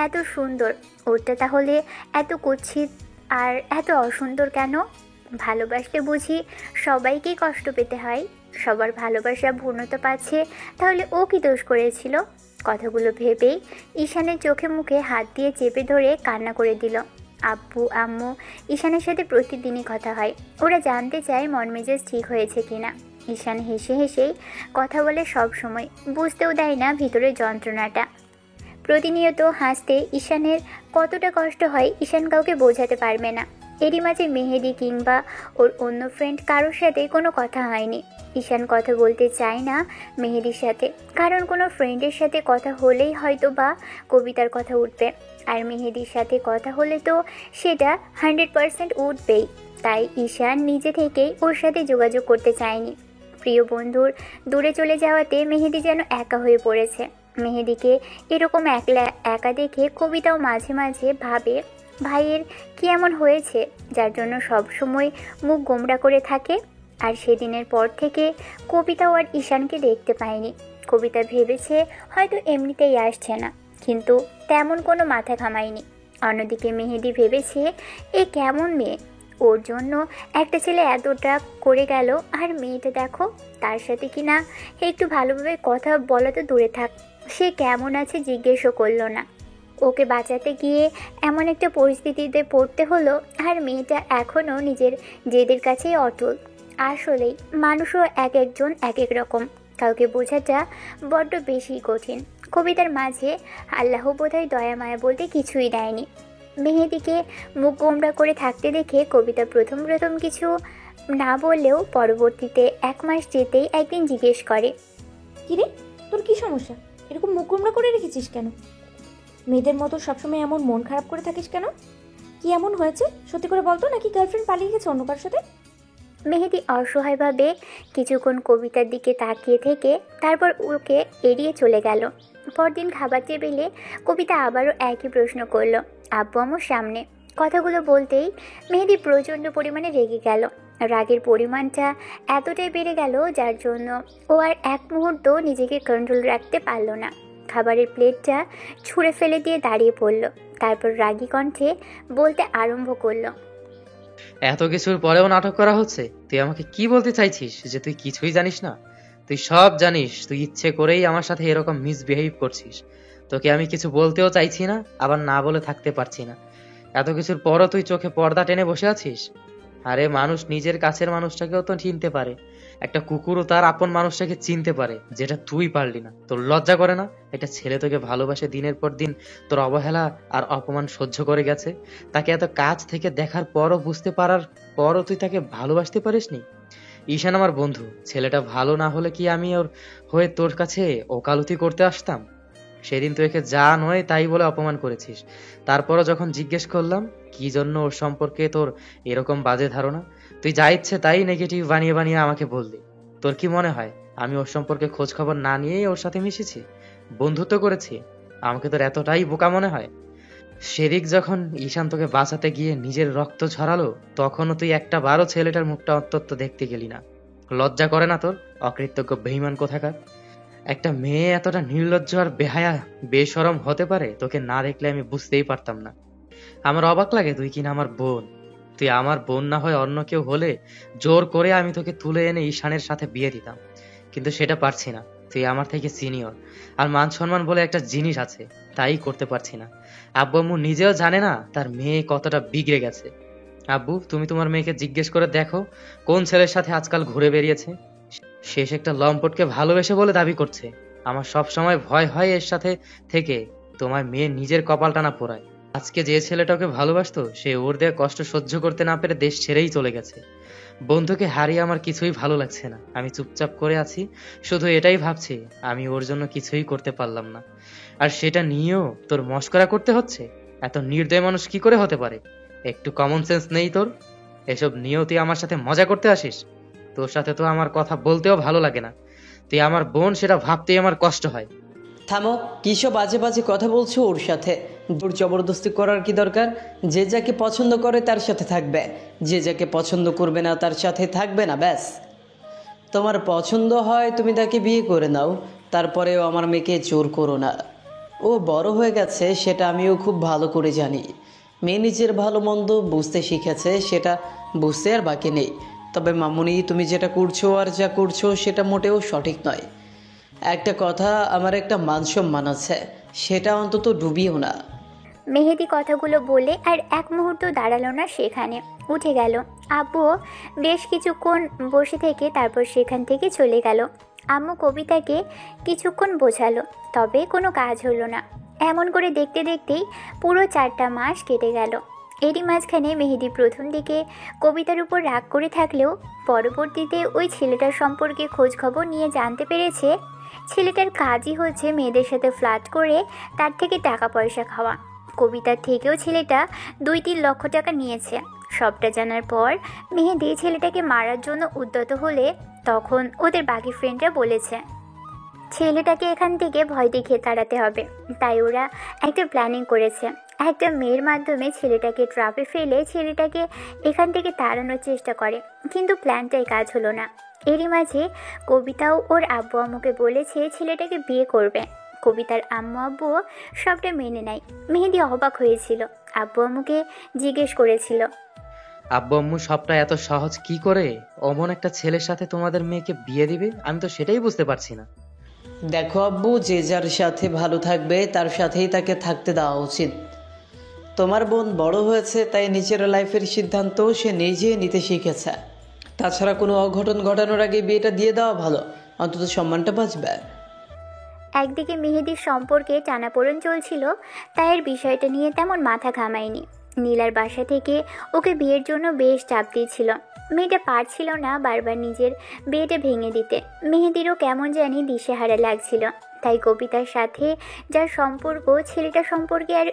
এত সুন্দর, ওরটা তাহলে এত কুৎসিত আর এত অসুন্দর কেন? ভালোবাসলে বুঝি সবাইকেই কষ্ট পেতে হয়? সবার ভালোবাসা পূর্ণতা পাচ্ছে, তাহলে ও কি দোষ করেছিল? কথাগুলো ভেবেই ঈশানের চোখে মুখে হাত দিয়ে চেপে ধরে কান্না করে দিল। আব্বু আম্মু ঈশানের সাথে প্রতিদিনই কথা হয়। ওরা জানতে চায় মন মেজাজ ঠিক হয়েছে কিনা। ঈশান হেসে হেসেই কথা বলে, সব সময় বুঝতেও দেয় না ভিতরের যন্ত্রণাটা। প্রতিনিয়ত হাসতে ঈশানের কতটা কষ্ট হয় ঈশান কাউকে বোঝাতে পারবে না। এরই মাঝে মেহেদি কিংবা ওর অন্য ফ্রেন্ড কারোর সাথে কোনো কথা হয়নি। ঈশান কথা বলতে চায় না মেহেদির সাথে, কারণ কোনো ফ্রেন্ডের সাথে কথা হলেই হয়তো বা কবিতার কথা উঠবে, আর মেহেদির সাথে কথা হলে তো সেটা 100% উঠবেই। তাই ঈশান নিজে থেকেই ওর সাথে যোগাযোগ করতে চায়নি। প্রিয় বন্ধুর দূরে চলে যাওয়াতে মেহেদি যেন একা হয়ে পড়েছে। মেহেদিকে এরকম একা দেখে কবিতাও মাঝে মাঝে ভাবে ভাইয়ের কি এমন হয়েছে যার জন্য সব সময় মুখ গোমড়া করে থাকে। আর সেদিনের পর থেকে কবিতাও আর ঈশানকে দেখতে পায়নি। কবিতা ভেবেছে হয়তো এমনিতেই আসছে না, কিন্তু তেমন কোনো মাথা ঘামায়নি। অন্যদিকে মেহেদি ভেবেছে এ কেমন মেয়ে, ওর জন্য একটা ছেলে এতটা করে গেল, আর মেয়েটা দেখো তার সাথে কিনা একটু ভালোভাবে কথা বলা তো দূরে থাক, সে কেমন আছে জিজ্ঞেসও করলো না। ওকে বাঁচাতে গিয়ে এমন একটা পরিস্থিতিতে পড়তে হলো, আর মেয়েটা এখনও নিজের জেদের কাছেই অটল। আসলেই মানুষও এক একজন এক এক রকম, কাউকে বোঝাটা বড্ড বেশি কঠিন। কবিতার মাঝে আল্লাহ বোধহয় দয়া মায়া বলতে কিছুই দেয়নি। মেহেদিকে মুখ গোমড়া করে থাকতে দেখে কবিতা প্রথম কিছু না বললেও পরবর্তীতে 1 মাস যেতেই একদিন জিজ্ঞেস করে, কিরে, তোর কি সমস্যা? এরকম মুখ গোমড়া করে রেখেছিস কেন? মেয়েদের মতো সবসময় এমন মন খারাপ করে থাকিস কেন? কি এমন হয়েছে সত্যি করে বলতো, নাকি গার্লফ্রেন্ড পালিয়ে গেছে অন্য কারোর সাথে? মেহেদি অসহায়ভাবে কিছুক্ষণ কবিতার দিকে তাকিয়ে থেকে তারপর ওকে এড়িয়ে চলে গেল। পরদিন খাবার টেবিলে কবিতা আবারও একই প্রশ্ন করলো আব্বু আম্মুর সামনে। কথাগুলো বলতেই মেহেদি প্রচণ্ড পরিমাণে রেগে গেল। রাগের পরিমাণটা এতটাই বেড়ে গেল যার জন্য ও আর এক মুহূর্ত নিজেকে কন্ট্রোল রাখতে পারল না। খাবারের প্লেটটা ছুঁড়ে ফেলে দিয়ে দাঁড়িয়ে পড়ল। তারপর রাগী কণ্ঠে বলতে আরম্ভ করলো, এত কিছুর পরেও নাটক করা হচ্ছে? তুই আমাকে কি বলতে চাইছিস যে তুই কিছুই জানিস না? তুই সব জানিস, তুই ইচ্ছে করেই আমার সাথে এরকম মিসবিহেভ করছিস। তোকে আমি কিছু বলতেও চাইছি না, আবার না বলে থাকতে পারছি না। এত কিছুর পরও তুই চোখে পর্দা টেনে বসে আছিস। আরে মানুষ নিজের কাছের মানুষটাকেও তো চিনতে পারে, একটা কুকুরও তার আপন মানুষটাকে চিনতে পারে, যেটা তুই পারলি না। তোর লজ্জা করে না? একটা ছেলে তোকে ভালোবাসে, দিনের পর দিন তোর অবহেলা আর অপমান সহ্য করে গেছে, তাকে এত কাছ থেকে দেখার পরও বুঝতে পারার পরও তুই তাকে ভালোবাসতে পারিসনি। ঈশান আমার বন্ধু, ছেলেটা ভালো না হলে কি আমি ওর হয়ে তোর কাছে ওকালতি করতে আসতাম? সেদিন তুই একে যা নয় তাই বলে অপমান করেছিস। তারপরও যখন জিজ্ঞেস করলাম কি জন্য ওর সম্পর্কে তোর এরকম বাজে ধারণা, তুই যা ইচ্ছে তাই নেগেটিভ বানিয়ে বানিয়ে আমাকে বললি। তোর কি মনে হয় আমি ওর সম্পর্কে খোঁজ খবর না নিয়েই ওর সাথে মিশেছি, বন্ধুত্ব করেছি? আমাকে তোর এতটাই বোকা মনে হয়? সেদিক যখন ঈশান তোকে বাঁচাতে গিয়ে নিজের রক্ত ঝরালো, তখনও তুই একটা বারও ছেলেটার মুখটা অন্তত দেখতে গেলি না। লজ্জা করে না তোর? অকৃতজ্ঞ বেঈমান কোথাকার! একটা মেয়ে এতটা নির্লজ্জ আর বেহায়া বেশরম হতে পারে, তোকে না দেখলে আমি বুঝতেই পারতাম না। আমার অবাক লাগে তুই কিনা আমার বোন। তুই আমার বোন না হয় অন্য কেউ হলে জোর করে আমি তোকে তুলে এনে ঈশানের সাথে বিয়ে দিতাম, কিন্তু সেটা পারছি না। তুই আমার থেকে সিনিয়র, আর মান সম্মান বলে একটা জিনিস আছে, তাই করতে পারছি না। আব্বু আম্মু নিজেও জানে না তার মেয়ে কতটা বিগড়ে গেছে। আব্বু, তুমি তোমার মেয়েকে জিজ্ঞেস করে দেখো কোন ছেলের সাথে আজকাল ঘুরে বেরিয়েছে। শেষ একটা লম্পটকে ভালোবেসে বলে দাবি করছে। আমার সব সময় ভয় হয় এর সাথে থেকে তোমার মেয়ে নিজের কপালটা না পোড়ায়। আজকে যে ছেলেটাকে ভালোবাসতো সে ওর দেয়া কষ্ট সহ্য করতে না পেরে দেশ ছেড়েই চলে গেছে। বন্ধুকে হারিয়ে আমার কিছুই ভালো লাগছে না। আমি চুপচাপ করে আছি, শুধু এটাই ভাবছি আমি ওর জন্য কিছুই করতে পারলাম না, আর সেটা নিয়েও তোর মস্করা করতে হচ্ছে। এত নির্দয় মানুষ কি করে হতে পারে? একটু কমন সেন্স নেই তোর? এসব নিয়েও তুই আমার সাথে মজা করতে আসিস? তোর সাথে তো আমার কথা বলতেও ভালো লাগে না। তুই আমার বোন, সেটা ভাবতেই আমার কষ্ট হয়। থামো, কিসব বাজে বাজে কথা বলছো ওর সাথে? জোর জবরদস্তি করার কি দরকার? যে যাকে পছন্দ করে তার সাথে থাকবে, যে যাকে পছন্দ করবে না তার সাথে থাকবে না, ব্যাস। তোমার পছন্দ হয় তুমি তাকে বিয়ে করে নাও, তারপরেও আমার মেয়েকে জোর করো না। ও বড় হয়ে গেছে সেটা আমিও খুব ভালো করে জানি। মেয়ে নিজের ভালো মন্দ বুঝতে শিখেছে, সেটা বুঝতে আর বাকি নেই। তবে মামুনি, তুমি যেটা করছো আর যা করছো সেটা মোটেও সঠিক নয়। একটা কথা, আমার একটা মান সম্মান আছে, সেটা অন্তত ডুবিও না। মেহেদি কথাগুলো বলে আর এক মুহূর্ত দাঁড়ালো না সেখানে, উঠে গেল। আব্বু বেশ কিছুক্ষণ বসে থেকে তারপর সেখান থেকে চলে গেল। আম্মু কবিতাকে কিছুক্ষণ বোঝালো, তবে কোনো কাজ হলো না। এমন করে দেখতে দেখতেই পুরো 4টা মাস কেটে গেল। এরই মাঝখানে মেহেদি প্রথম দিকে কবিতার উপর রাগ করে থাকলেও পরবর্তীতে ওই ছেলেটার সম্পর্কে খোঁজ খবর নিয়ে জানতে পেরেছে ছেলেটার কাজই হচ্ছে মেয়েদের সাথে ফ্লার্ট করে তার থেকে টাকা পয়সা খাওয়া। কবিতার থেকেও ছেলেটা 2-3 লক্ষ টাকা নিয়েছে। সবটা জানার পর মেহেদি ছেলেটাকে মারার জন্য উদ্যত হলে তখন ওদের বাকি ফ্রেন্ডরা বলেছে ছেলেটাকে এখান থেকে ভয় দেখিয়ে তাড়াতে হবে। তাই ওরা একটা প্ল্যানিং করেছে, একটা মেয়ের মাধ্যমে ছেলেটাকে ট্রাপে ফেলে ছেলেটাকে এখান থেকে তাড়ানোর চেষ্টা করে, কিন্তু প্ল্যানটাই কাজ হলো না। এরই মাঝে কবিতাও ওর আব্বু আম্মুকে বলেছে ছেলেটাকে বিয়ে করবে। কবিতার আম্মু আব্বুও সবটা মেনে নেয়। মেহেদি অবাক হয়েছিল, আব্বু আম্মুকে জিজ্ঞেস করেছিল, আব্বু আম্মু সবটা এত সহজ কি করে অমন একটা ছেলের সাথে তোমাদের মেয়েকে বিয়ে দিবে? আমি তো সেটাই বুঝতে পারছি না। দেখো আব্বু, যে যার সাথে ভালো থাকবে তার সাথেই তাকে থাকতে দেওয়া উচিত। তোমার বোন বড় হয়েছে, তাই নিজের লাইফের সিদ্ধান্ত সে নিজে নিতে শিখেছে। তাছাড়া কোনো অঘটন ঘটানোর আগে বিয়েটা দিয়ে দেওয়া ভালো, অন্তত সম্মানটা বাঁচবে। একদিকে মেহেদির সম্পর্কে টানাপোড়েন চলছিল, তাই এর বিষয়টা নিয়ে তেমন মাথা ঘামায়নি। নীলার বাসা থেকে ওকে বিয়ের জন্য বেশ চাপ দিয়েছিল। মেয়েটা পারছিল না বারবার নিজের বিয়েটা ভেঙে দিতে। মেহেদিরও কেমন জানি দিশেহারা লাগছিল। তাই কবিতার সাথে যার সম্পর্ক, ছেলেটা সম্পর্কে আর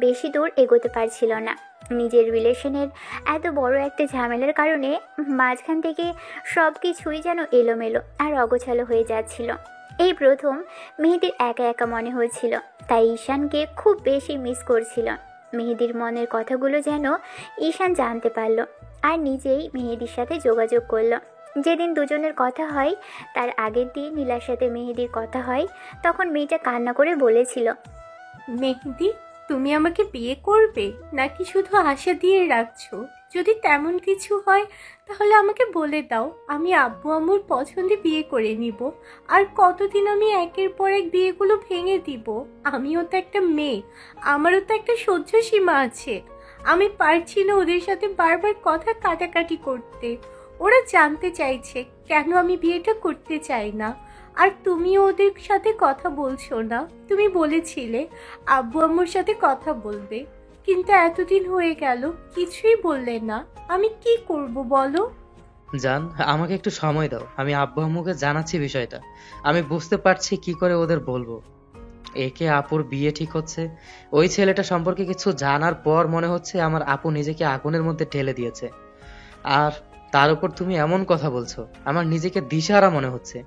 বেশি দূর এগোতে পারছিল না। নিজের রিলেশনের এত বড় একটা ঝামেলার কারণে মাঝখান থেকে সব কিছুই যেন এলোমেলো আর অগোছালো হয়ে যাচ্ছিল। এই প্রথম মেহেদির একা একা মনে হয়েছিল, তাই ঈশানকে খুব বেশি মিস করছিল। মেহেদির মনের কথাগুলো যেন ঈশান জানতে পারল আর নিজেই মেহেদির সাথে যোগাযোগ করলো। যেদিন দুজনের কথা হয় তার আগের দিন নীলার সাথে মেহেদির কথা হয়, তখন মেয়েটা কান্না করে বলেছিল, মেহেদি, তুমি আমাকে বিয়ে করবে নাকি শুধু আশা দিয়ে রাখছো? যদি তেমন কিছু হয় তাহলে আমাকে বলে দাও, আমি আব্বু আম্মুর পছন্দে বিয়ে করে নিব। আর কতদিন আমি একের পর এক বিয়েগুলো ভেঙে দিব? আমিও তো একটা মেয়ে, আমারও তো একটা সহ্য সীমা আছে। আমি পারছি না ওদের সাথে বারবার কথা কাটাকাটি করতে। ওরা জানতে চাইছে কেন আমি বিয়েটা করতে চাই না। আর তুমিও ওদের সাথে কথা বলছো না। তুমি বলেছিলে আব্বু আম্মুর সাথে কথা বলবে, কিন্তু এতদিন হয়ে গেল কিছুই বললে না। আমি কি করব বলো? জান, আমাকে একটু সময় দাও। আমি আব্বু আম্মুকে জানাচ্ছি বিষয়টা। আমি বুঝতে পারছি কি করে ওদের বলবো। একে আপুর বিয়ে ঠিক হচ্ছে, ওই ছেলেটা সম্পর্কে কিছু জানার পর মনে হচ্ছে আমার আপু নিজেকে আগুনের মধ্যে ঢেলে দিয়েছে। আর তার উপর তুমি এমন কথা বলছো, আমার নিজেকে দিশাহারা মনে হচ্ছে।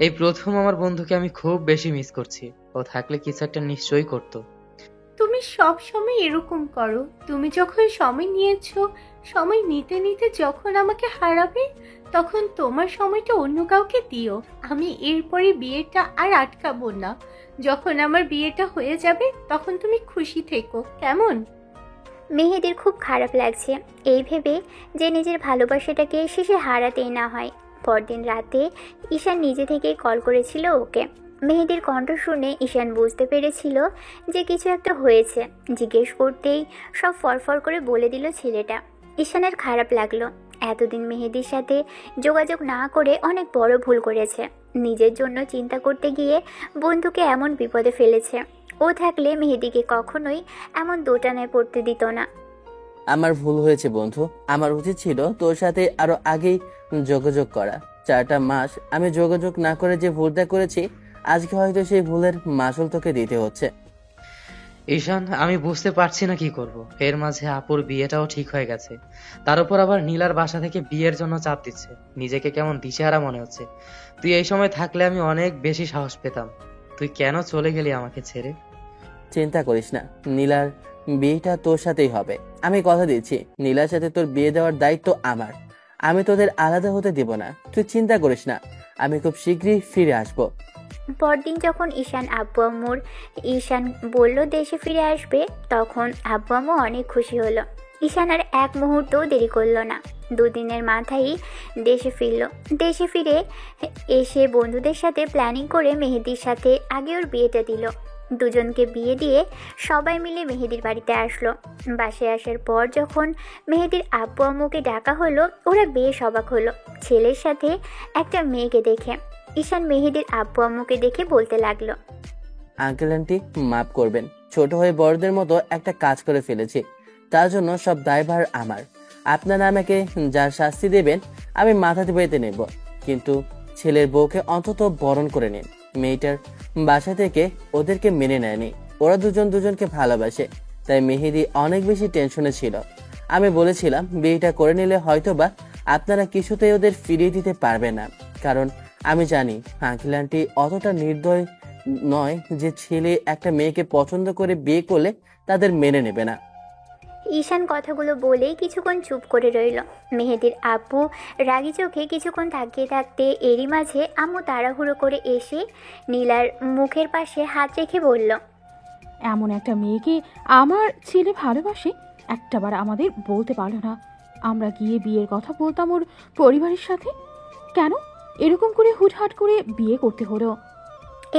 এই প্রথম আমার বন্ধুকে আমি খুব বেশি মিস করছি। ও থাকলে কিছু একটা নিশ্চয়ই করতো। তুমি সব সময় এরকম করো। তুমি যখন সময় নিয়েছো, সময় নিতে নিতে যখন আমাকে হারাবে, তখন তোমার সময়টা অন্য কাউকে দিও। আমি এরপরে বিয়েটা আর আটকাবো না। যখন আমার বিয়েটা হয়ে যাবে তখন তুমি খুশি থেকো, কেমন? মেহেদির খুব খারাপ লাগছে এই ভেবে যে নিজের ভালোবাসাটাকে শেষে হারাতেই না হয়। পরদিন রাতে ঈশান নিজে থেকেই কল করেছিল ওকে। মেহেদির কণ্ঠ শুনে ঈশান বুঝতে পেরেছিল যে কিছু একটা হয়েছে। জিজ্ঞেস করতেই সব ফরফর করে বলে দিল ছেলেটা। ঈশানের খারাপ লাগলো। এতদিন মেহেদির সাথে যোগাযোগ না করে অনেক বড় ভুল করেছে। নিজের জন্য চিন্তা করতে গিয়ে বন্ধুকে এমন বিপদে ফেলেছে। ও থাকলে মেহেদিকে কখনোই এমন দোটানায় পড়তে দিত না। আমার ভুল হয়েছে বন্ধু। আমার উচিত ছিল তোর সাথে আরো আগেই যোগাযোগ করা। 4টা মাস আমি যোগাযোগ না করে যে ভুলটা করেছি, আজকে হয়তো সেই ভুলের মাসুল তোকে দিতে হচ্ছে। ঈশান, আমি বুঝতে পারছি না কি করব। এর মাঝে আপুর বিয়েটাও ঠিক হয়ে গেছে, তার উপর আবার নীলার বাসা থেকে বিয়ের জন্য চাপ দিচ্ছে। নিজেকে কেমন দিশেহারা মনে হচ্ছে। তুই এই সময় থাকলে আমি অনেক বেশি সাহস পেতাম। তুই কেন চলে গেলি আমাকে ছেড়ে? চিন্তা করিস না, নীলার বিয়েটা তোর সাথেই হবে। আমি কথা দিচ্ছি, নীলার সাথে তোর বিয়ে দেওয়ার দায়িত্ব আমার। আমি তোদের আলাদা হতে দিব না, তুই চিন্তা করিস না। আমি খুব শীঘ্রই ফিরে আসবো। পরদিন যখন ঈশান বলল দেশে ফিরে আসবে, তখন আব্বু আম্মু অনেক খুশি হলো। ঈশান আর এক মুহূর্তও দেরি করলো না। 2 দিনের মাথায় দেশে ফিরল। দেশে ফিরে এসে বন্ধুদের সাথে প্ল্যানিং করে মেহেদির সাথে আগে ওর বিয়েটা দিল। দুজনকে বিয়ে দিয়ে সবাই মিলে মেহেদির বাড়িতে আসলো। বাসায় আসার পর যখন মেহেদির আব্বু আম্মুকে ডাকা হলো, ওরা বেশ অবাক হলো ছেলের সাথে একটা মেয়েকে দেখে। ঈশান মেহেদির আব্বু আম্মুকে দেখে বলতে লাগলো, আঙ্কেল আন্টি মাফ করবেন, ছোট হয়ে বড়দের মতো একটা কাজ করে ফেলেছি। তার জন্য সব দায়ভার আমার। আপনারা আমাকে যার শাস্তি দেবেন আমি মাথাতে পেতে নেব, কিন্তু ছেলের বউকে অন্তত বরণ করে নিন। মেয়েটার বাসা থেকে ওদেরকে মেনে নেয়নি। ওরা দুজনকে ভালোবাসে, তাই মেহেদি অনেক বেশি টেনশনে ছিল। আমি বলেছিলাম বিয়েটা করে নিলে হয়তোবা আপনারা কিছুতেই ওদের ফিরিয়ে দিতে পারবে না, কারণ আমি জানি আঙ্কেল আন্টি অতটা নির্দয় নয় যে ছেলে একটা মেয়েকে পছন্দ করে বিয়ে করলে তাদের মেনে নেবে না। ঈশান কথাগুলো বলেই কিছুক্ষণ চুপ করে রইল। মেহেদির আব্বু রাগী চোখে কিছুক্ষণ তাকিয়ে থাকতে এরই মাঝে আম্মু তাড়াহুড়ো করে এসে নীলার মুখের পাশে হাত রেখে বলল, এমন একটা মেয়েকে আমার ছেলে ভালোবাসে, একটাবার আমাদের বলতে পারলো না। আমরা গিয়ে বিয়ের কথা বলতাম ওর পরিবারের সাথে, কেন এরকম করে হুটহাট করে বিয়ে করতে হলো?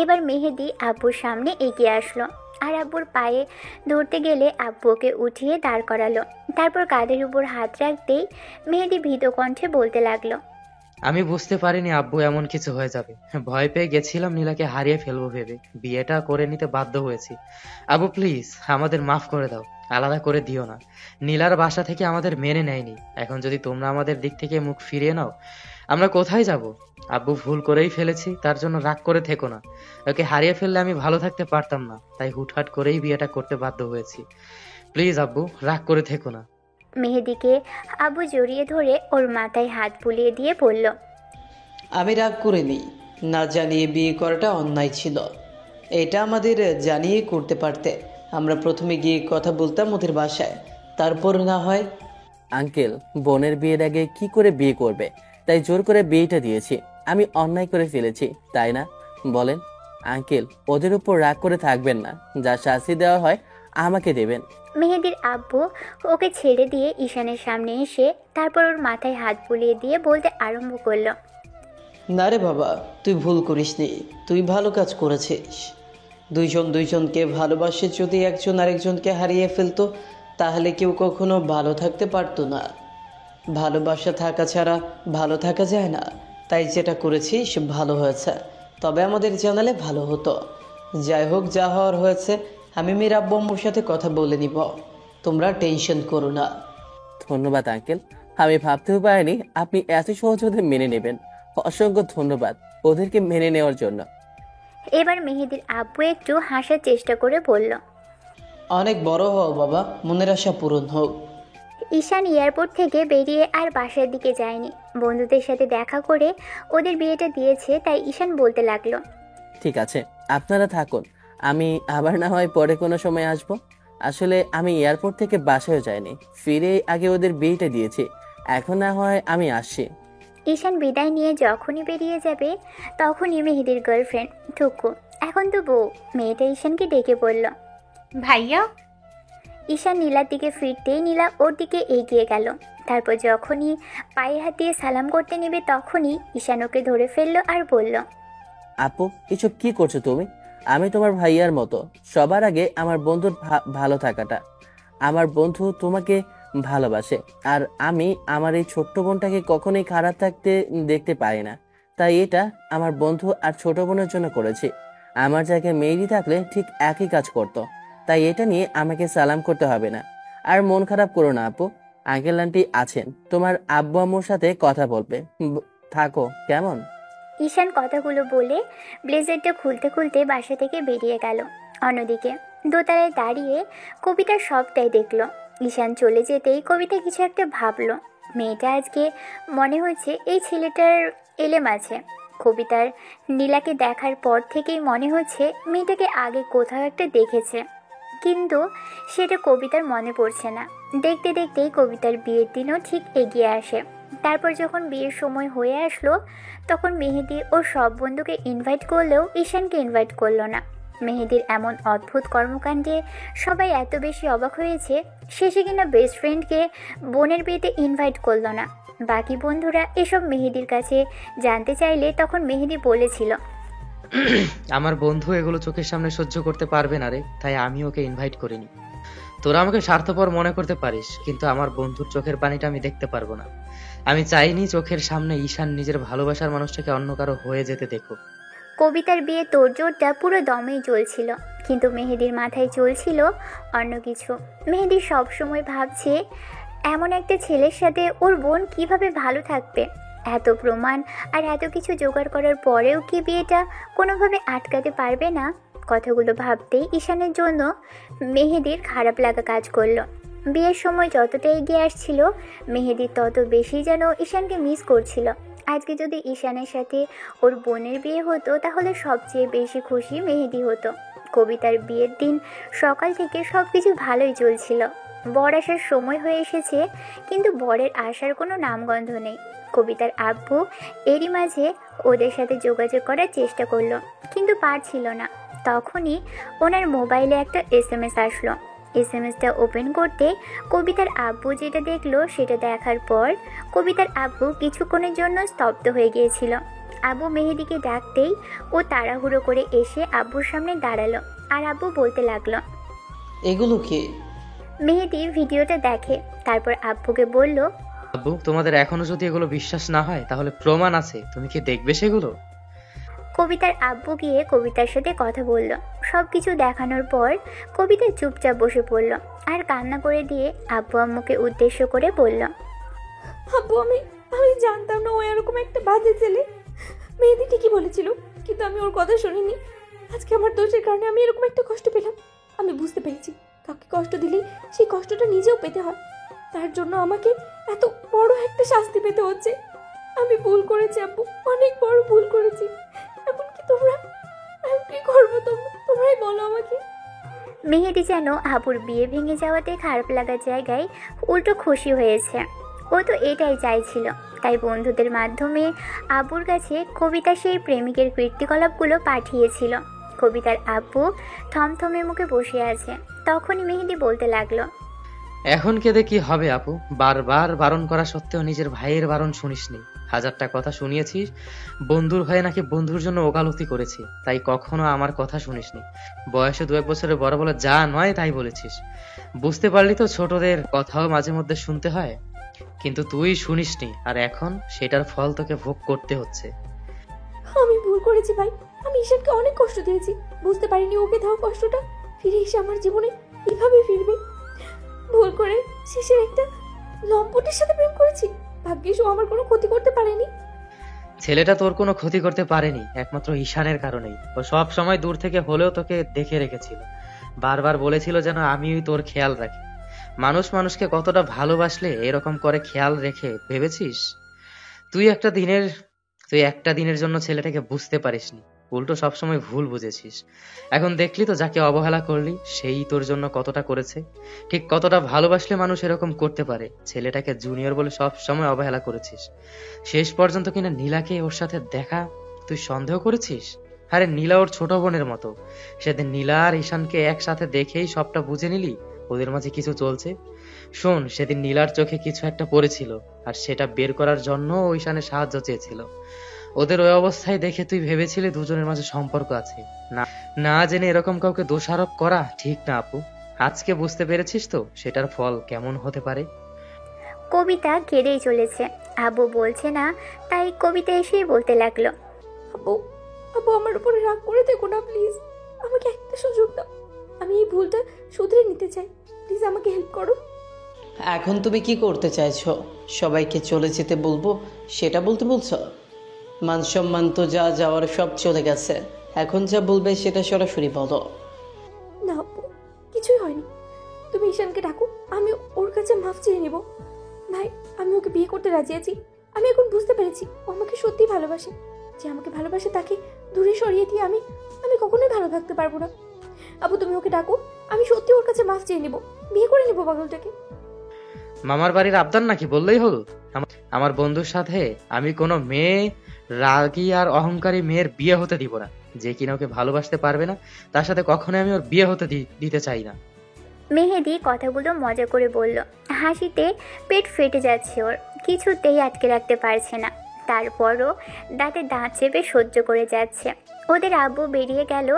এবার মেহেদি আব্বুর সামনে এগিয়ে আসলো আর আব্বুর পায়ে ধরতে গেলে আব্বুকে উঠিয়ে দাঁড় করালো। তারপর কাঁধের উপর হাত রাখতেই মেহেদি ভীত কণ্ঠে বলতে লাগলো, আমি বুঝতে পারিনি আব্বু এমন কিছু হয়ে যাবে। ভয় পেয়ে গেছিলাম নীলাকে হারিয়ে ফেলবো ভেবে বিয়েটা করে নিতে বাধ্য হয়েছি। আব্বু প্লিজ আমাদের মাফ করে দাও, আলাদা করে দিও না। নীলার বাসা থেকে আমাদের মেনে নেয়নি, এখন যদি তোমরা আমাদের দিক থেকে মুখ ফিরিয়ে নাও আমরা কোথায় যাব? আব্বু ভুল করেই ফেলেছি, তার জন্য রাগ করে থেকো না। ওকে হারিয়ে ফেললে আমি ভালো থাকতে পারতাম না, তাই হুটহাট করেই বিয়েটা করতে বাধ্য হয়েছি। প্লিজ আব্বু রাগ করে থেকো না। মেহেদিকে আব্বু জড়িয়ে ধরে ওর মাথায় হাত বুলিয়ে দিয়ে বলল, আমি রাগ করিনি, না জানিয়ে বিয়ে করাটা অন্যায় ছিল। এটা আমাদের জানিয়ে করতে পারতে। আমরা প্রথমে গিয়ে কথা বলতাম ওদের বাসায়, তারপর না হয়। আঙ্কেল, বোনের বিয়ের আগে কি করে বিয়ে করবে? তাই জোর করে বিয়েটা দিয়েছি। আমি অন্যায় করে ফেলেছি, তাই না বলেন? আঙ্কেল, ওদের উপর রাগ করে থাকবেন না, যা শাস্তি দেওয়া হয় আমাকে দেবেন। মেহেদির আব্বু ওকে ছেড়ে দিয়ে ঈশানের সামনে এসে তারপর ওর মাথায় হাত বুলিয়ে দিয়ে বলতে আরম্ভ করলো, না রে বাবা, তুই ভুল করিসনি, তুই ভালো কাজ করেছিস। দুইজনকে ভালোবাসে যদি একজন আরেকজনকে হারিয়ে ফেলতো তাহলে কেউ কখনো ভালো থাকতে পারতো না। ভালোবাসা থাকা ছাড়া ভালো থাকা যায় না, তাই যেটা করেছিস ভালো হয়েছে, তবে আমাদের জানালে ভালো হতো। যাই হোক, যা হওয়ার হয়েছে, আমি মেয়ের আব্বু আম্মুর সাথে কথা বলে নিব, তোমরা টেনশন করো না। ধন্যবাদ আঙ্কেল, আমি ভাবতেও পারিনি আপনি এত সহজে মেনে নেবেন। অসংখ্য ধন্যবাদ ওদেরকে মেনে নেওয়ার জন্য। এবার মেহেদির আব্বু একটু হাসার চেষ্টা করে বলল, অনেক বড় হও বাবা, মনের আশা পূরণ হোক। ঈশান এয়ারপোর্ট থেকে বেরিয়ে আর বাসার দিকে যায়নি, বন্ধুদের সাথে দেখা করে ওদের বিয়েটা দিয়েছে, তাই ঈশান বলতে লাগলো, ঠিক আছে, আপনারা থাকুন, আমি আবার না হয় পরে কোনো সময় আসব। আসলে আমি এয়ারপোর্ট থেকে বাসায় যাইনি, ফিরে আগে ওদের বিয়েটা দিয়েছি, এখন না হয় আমি আসছি। ঈশান বিদায় নিয়ে যখনই বেরিয়ে যাবে তখনই মেহেদির গার্লফ্রেন্ড টুকু, এখন তো বউ, মেয়েটা ঈশানকে ডেকে বলল, ভাইয়া। ঈশান নীলার দিকে ফিরতেই নীলা ওর দিকে এগিয়ে গেল। তারপর যখনই পায়ে হাত দিয়ে সালাম করতে নেবে তখনই ঈশান ওকে ধরে ফেললো আর বলল, আপু, এসব কি করছো তুমি? আমি তোমার ভাইয়ার মতো, সবার আগে আমার বন্ধুর ভালো থাকাটা। আমার বন্ধু তোমাকে ভালোবাসে, আর আমি আমার এই ছোট্ট বোনটাকে কখনোই খারাপ থাকতে দেখতে পারি না, তাই এটা আমার বন্ধু আর ছোট বোনের জন্য করেছি। আমার জায়গায় মেয়েরই থাকলে ঠিক একই কাজ করতো, তাই এটা নিয়ে আমাকে সালাম করতে হবে না। আর মন খারাপ করো না আপু, আঙ্কেল আন্টি আছেন, তোমার আব্বু আম্মুর সাথে কথা বলবে। থাকো কেমন? ঈশান কথাগুলো বলে ব্লেজারটা খুলতে খুলতে বাসা থেকে বেরিয়ে গেল। অন্যদিকে দোতলায় দাঁড়িয়ে কবিতা সবটাই দেখলো। ঈশান চলে যেতেই কবিতা কিছু একটা ভাবলো। মেয়েটা আজকে মনে হচ্ছে এই ছেলেটার এলেম আছে। কবিতার নীলাকে দেখার পর থেকেই মনে হচ্ছে মেয়েটাকে আগে কোথাও একটা দেখেছে, কিন্তু সেটা কবিতার মনে পড়ছে না। দেখতে দেখতেই কবিতার বিয়ের দিনও ঠিক এগিয়ে আসে। তারপর যখন বিয়ের সময় হয়ে আসলো তখন মেহেদি ওর সব বন্ধুকে ইনভাইট করলেও ঈশানকে ইনভাইট করলো না। মেহেদির এমন অদ্ভুত কর্মকাণ্ডে সবাই এত বেশি অবাক হয়েছে, শেষে কিনা বেস্ট ফ্রেন্ডকে বোনের বিয়েতে ইনভাইট করলো না। বাকি বন্ধুরা এসব মেহেদির কাছে জানতে চাইলে তখন মেহেদি বলেছিল, আমার বন্ধু এগুলো চোখের সামনে সহ্য করতে পারবে না রে, তাই আমি ওকে ইনভাইট করিনি। তোরা আমাকে স্বার্থপর মনে করতে পারিস, কিন্তু আমার বন্ধুর চোখের পানিটা আমি দেখতে পারবো না। আমি চাইনি চোখের সামনে ঈশান নিজের ভালোবাসার মানুষটাকে অন্য কারো হয়ে যেতে দেখো। কবিতার বিয়ে তোড়জোড়টা পুরো দমেই চলছিল, কিন্তু মেহেদির মাথায় চলছিল অন্য কিছু। মেহেদি সবসময় ভাবছে এমন একটা ছেলের সাথে ওর বোন কিভাবে ভালো থাকবে। এত প্রমাণ আর এত কিছু জোগাড় করার পরেও কি বিয়েটা কোনোভাবে আটকাতে পারবে না? কথাগুলো ভাবতেই ঈশানের জন্য মেহেদির খারাপ লাগা কাজ করলো। বিয়ের সময় যতটা এগিয়ে আসছিল মেহেদি তত বেশি যেন ঈশানকে মিস করছিল। আজকে যদি ঈশানের সাথে ওর বোনের বিয়ে হতো তাহলে সবচেয়ে বেশি খুশি মেহেদি হতো। কবিতার বিয়ের দিন সকাল থেকে সব কিছু ভালোই চলছিল। বর আসার সময় হয়ে এসেছে, কিন্তু বরের আসার কোনো নামগন্ধ নেই। কবিতার আব্বু এরই মাঝে ওদের সাথে যোগাযোগ করার চেষ্টা করলো, কিন্তু পারছিল না। তখনই ওনার মোবাইলে একটা SMS আসলো। SMS-টা ওপেন করতে কবিতার আব্বু যেটা দেখলো সেটা দেখার পর কবিতার আব্বু কিছুক্ষণের জন্য স্তব্ধ হয়ে গিয়েছিল। আব্বু মেহেদিকে ডাকতেই ও তাড়াহুড়ো করে এসে আব্বুর সামনে দাঁড়ালো, আর আব্বু বলতে লাগলো, এগুলো কি? মেহেদি ভিডিওটা দেখে, তারপর আব্বুকে বলল, আব্বু, তোমাদের এখনো যদি এগুলো বিশ্বাস না হয় তাহলে প্রমাণ আছে, তুমি কি দেখবে সেগুলো? কবিতার আব্বু গিয়ে কবিতার সাথে কথা বলল। সব কিছু দেখানোর পর কবিতা চুপচাপ বসে পড়ল আর কান্না করে দিয়ে আব্বু আম্মুকে উদ্দেশ্য করে বলল, আব্বু আমি আমি জানতাম না ও এরকম একটা বাজে ছেলে। মেহেদি ঠিকই বলেছিল, কিন্তু আমি ওর কথা শুনিনি। আজকে আমার দোষের কারণে আমি এরকম একটা কষ্ট পেলাম। আমি বুঝতে পেরেছি কাউকে কষ্ট দিলেই সেই কষ্টটা নিজেও পেতে হয়, তার জন্য আমাকে এত বড় একটা শাস্তি পেতে হচ্ছে। আমি ভুল করেছি আব্বু, অনেক বড় ভুল করেছি। এখন কি এখন কি করবো তোমরাই বলো আমাকে। মেহেদি যেন আবুর বিয়ে ভেঙে যাওয়াতে খারাপ লাগার জায়গায় উল্টো খুশি হয়েছে। ও তো এটাই চাইছিল। তাই বন্ধুদের মাধ্যমে আবুর কাছে কবিতা সেই প্রেমিকের কীর্তিকলাপগুলো পাঠিয়েছিল। কবিতার আব্বু থমথমে মুখে বসে আছে। তখনই মেহেদি বলতে লাগলো, এখন কেঁদে কি হবে আপু? বারবার বারণ করা সত্ত্বেও নিজের ভাইয়ের বারণ শুনিসনি। হাজারটা কথা শুনিয়েছিস, বন্ধুর হয়ে নাকি বন্ধুর জন্য ওকালতি করেছি, তাই কখনো আমার কথা শুনিসনি। বয়সে 2-1 বছরের বড় বলে যা নয় তাই বলেছিস। বুঝতে পারলি তো ছোটদের কথাও মাঝে মধ্যে শুনতে হয়, কিন্তু তুই শুনিসনি, আর এখন সেটার ফল তোকে ভোগ করতে হচ্ছে। আমি ভুল করেছি ভাই, আমি ঈশানকে অনেক কষ্ট দিয়েছি। বুঝতে পারিনি ওকে দেওয়া কষ্টটা ফিরে এসে আমার জীবনে এভাবে ফিরবে। ভুল করে শেষের একটা লম্পটের সাথে প্রেম করেছি। ভাগ্যিস ও আমার কোনো ক্ষতি করতে পারেনি। ছেলেটা তোর কোনো ক্ষতি করতে পারেনি একমাত্র ঈশানের কারণেই। ও সব সময় দূর থেকে হলেও তোকে দেখে রেখেছিল, বারবার বলেছিল যেন আমি তোর খেয়াল রাখি। মানুষ মানুষকে কতটা ভালোবাসলে এরকম করে খেয়াল রেখে ভেবেছিস? তুই একটা দিনের জন্য ছেলেটাকে বুঝতে পারিসনি, উল্টো সবসময় ভুল বুঝেছিস। এখন দেখলি তো যাকে অবহেলা করলি সেই তোর জন্য কতটা করেছে। ঠিক কতটা ভালোবাসলে মানুষ এরকম করতে পারে। ছেলেটাকে জুনিয়র বলে সব সময় অবহেলা করেছিস, শেষ পর্যন্ত কিনা নীলাকে ওর সাথে দেখা তুই সন্দেহ করেছিস। আরে নীলা ওর ছোট বোনের মতো, সেদিন নীলা আর ঈশানকে একসাথে দেখেই সবটা বুঝে নিলি ওদের মাঝে কিছু চলছে। শোন, সেদিন নীলার চোখে কিছু একটা পড়েছিল, আর সেটা বের করার জন্য ঈশানের সাহায্য চেয়েছিল। ওদের ওই অবস্থায় দেখে তুই ভেবেছিলি দুজনের মাঝে সম্পর্ক আছে। না, না জেনে এরকম কাউকে দোষারোপ করা ঠিক না আপু। আজকে বুঝতে পেরেছিস তো সেটার ফল কেমন হতে পারে। কবিতা কেঁদেই চলেছে। আবু বলছে না, তাই কবিতা এসেই বলতে লাগলো, আব্বু আব্বু আমার উপরে রাগ করে দেখো না প্লিজ, আমাকে একটা সুযোগ দাও। আমি এই ভুলটা শুধরে নিতে চাই, প্লিজ আমাকে হেল্প করো। এখন তুমি কি করতে চাইছো? সবাইকে চলে যেতে বলবো সেটা বলতে বলছো? মান সম্মান তো যা যাওয়ার সব চলে গেছে, এখন যা বলবে সেটা সরাসরি বলো। না আব্বু, কিছুই হয়নি। তুমি ঈশানকে ডাকো, আমি ওর কাছে মাফ চেয়ে নেব। ভাই, আমি ওকে বিয়ে করতে রাজি আছি। আমি এখন বুঝতে পেরেছি ও আমাকে সত্যিই ভালোবাসে। যে আমাকে ভালোবাসে তাকে দূরে সরিয়ে দিয়ে আমি কখনোই ভালো থাকতে পারবো না। আব্বু তুমি ওকে ডাকো, আমি সত্যি ওর কাছে মাফ চেয়ে নেব, বিয়ে করে নেবো পাগলটাকে। মামার বাড়ির আবদার নাকি বললেই হলো? আমার বন্ধুর সাথে আমি কোনো মেয়ে, রাগী আর অহংকারী মেয়ের বিয়ে হতে দিব না। যে কিনা ওকে ভালোবাসতে পারবে না তার সাথে কখনোই আমি ওর বিয়ে হতে দিতে চাই না। মেহেদি কথাগুলো মজা করে বলল। হাসিতে পেট ফেটে যাচ্ছে ওর, কিছুতেই আটকে রাখতে পারছে না। তারপরও দাঁতে দাঁত চেপে সহ্য করে যাচ্ছে। ওদের আব্বু বেরিয়ে গেল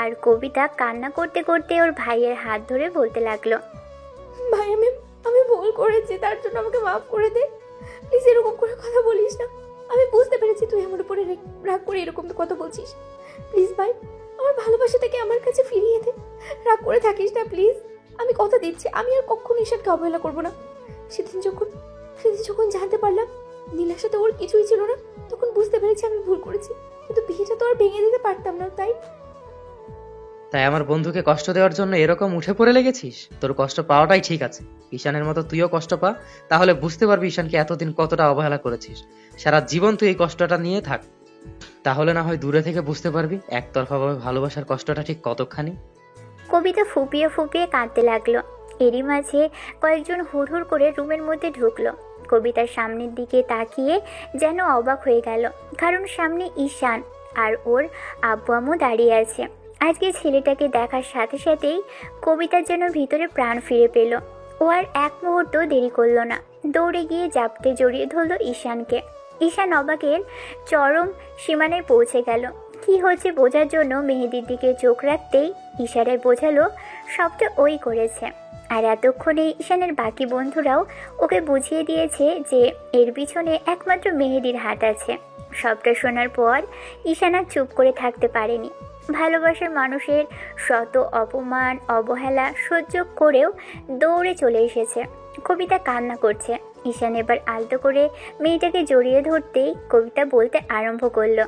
আর কবিতা কান্না করতে করতে ওর ভাইয়ের হাত ধরে বলতে লাগলো, ভাই আমি ভুল করেছি, তার জন্য আমাকে মাফ করে দে। প্লিজ এরকম করে কথা বলিস না। আমি বুঝতে পেরেছি তুই আমার উপরে রাগ করে এরকম কথা বলছিস। প্লিজ ভাই, আমার ভালোবাসাটাকে আমার কাছে ফিরিয়ে দে। রাগ করে থাকিস না প্লিজ। আমি কথা দিচ্ছি আমি আর কখনো ঈশানকে অবহেলা করবো না। সেদিন যখন জানতে পারলাম নীলার সাথে ওর কিছুই ছিল না, তখন বুঝতে পেরেছি আমি ভুল করেছি। কিন্তু বিয়েটা তো আর ভেঙে দিতে পারতাম না। তাই আমার বন্ধুকে কষ্ট দেওয়ার জন্য এরকম উঠে পড়ে লেগেছিস? তোর কষ্ট পাওয়াটাই ঠিক আছে। ঈশানের মতো তুইও কষ্ট পা, তাহলে বুঝতে পারবি ঈশানকে এতদিন কতটা অবহেলা করেছিস। সারা জীবন তুই এই কষ্টটা নিয়ে থাক, তাহলে না হয় দূরে থেকে বুঝতে পারবি একতরফাভাবে ভালোবাসার কষ্টটা ঠিক কতখানি। কবিতা ফুপিয়ে ফুপিয়ে কাঁদতে লাগলো। এরই মাঝে কয়েকজন হুড়হুড় করে রুমের মধ্যে ঢুকলো। কবিতার সামনের দিকে তাকিয়ে যেন অবাক হয়ে গেল, কারণ সামনে ঈশান আর ওর আব্বু আম্মু দাঁড়িয়ে আছে। আজকে ছেলেটাকে দেখার সাথে সাথেই কবিতার যেন ভিতরে প্রাণ ফিরে পেল। ও আর এক মুহূর্ত দেরি করলো না, দৌড়ে গিয়ে জাপটে জড়িয়ে ধরলো ঈশানকে। ঈশান অবাকের চরম সীমানায় পৌঁছে গেল। কি হচ্ছে বোঝার জন্য মেহেদির দিকে চোখ রাখতেই ইশারায় বোঝালো সবটা ওই করেছে। আর এতক্ষণে ঈশানের বাকি বন্ধুরাও ওকে বুঝিয়ে দিয়েছে যে এর পিছনে একমাত্র মেহেদির হাত আছে। সবটা শোনার পর ঈশান আর চুপ করে থাকতে পারেনি। ভালোবাসার মানুষের শত অপমান অবহেলা সহ্য করেও দৌড়ে চলে এসেছে। কবিতা কান্না করছে। ঈশান এবার আলতো করে মেয়েটাকে জড়িয়ে ধরতেই কবিতা বলতে আরম্ভ করলো।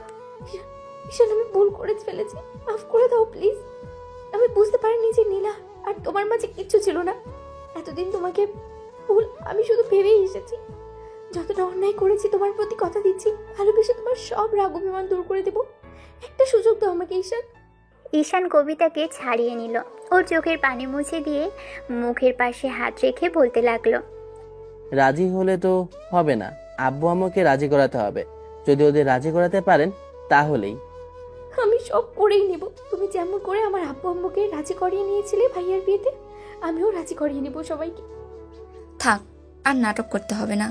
ঈশান, আমি ভুল করে ফেলেছি, মাফ করে দাও প্লিজ। আমি বুঝতে পারিনি যে নীলা আর তোমার মাঝে কিচ্ছু ছিল না। এতদিন তোমাকে ভুল আমি শুধু ভেবেই এসেছি। যতটা অন্যায় করেছি তোমার প্রতি কথা দিচ্ছি, ভালোবেসে তোমার সব রাগ অভিমান দূর করে দেবো। একটা সুযোগ দাও আমাকে ঈশান। ঈশান কবিতাকে ছাড়িয়ে নিল। ওর চোখের পানি মুছে দিয়ে মুখের পাশে হাত রেখে বলতে লাগলো। রাজি হলে তো হবে না, আব্বু আম্মুকে রাজি করাতে হবে। যদি ওদের রাজি করাতে পারেন তাহলেই। আমি সব করেই নেব। তুমি যেমন করে আমার আব্বু আম্মুকে রাজি করিয়ে নিয়েছিলে ভাইয়ার বিয়েতে, আমিও রাজি করিয়ে নেব সবাইকে। থাক, আর নাটক করতে হবে না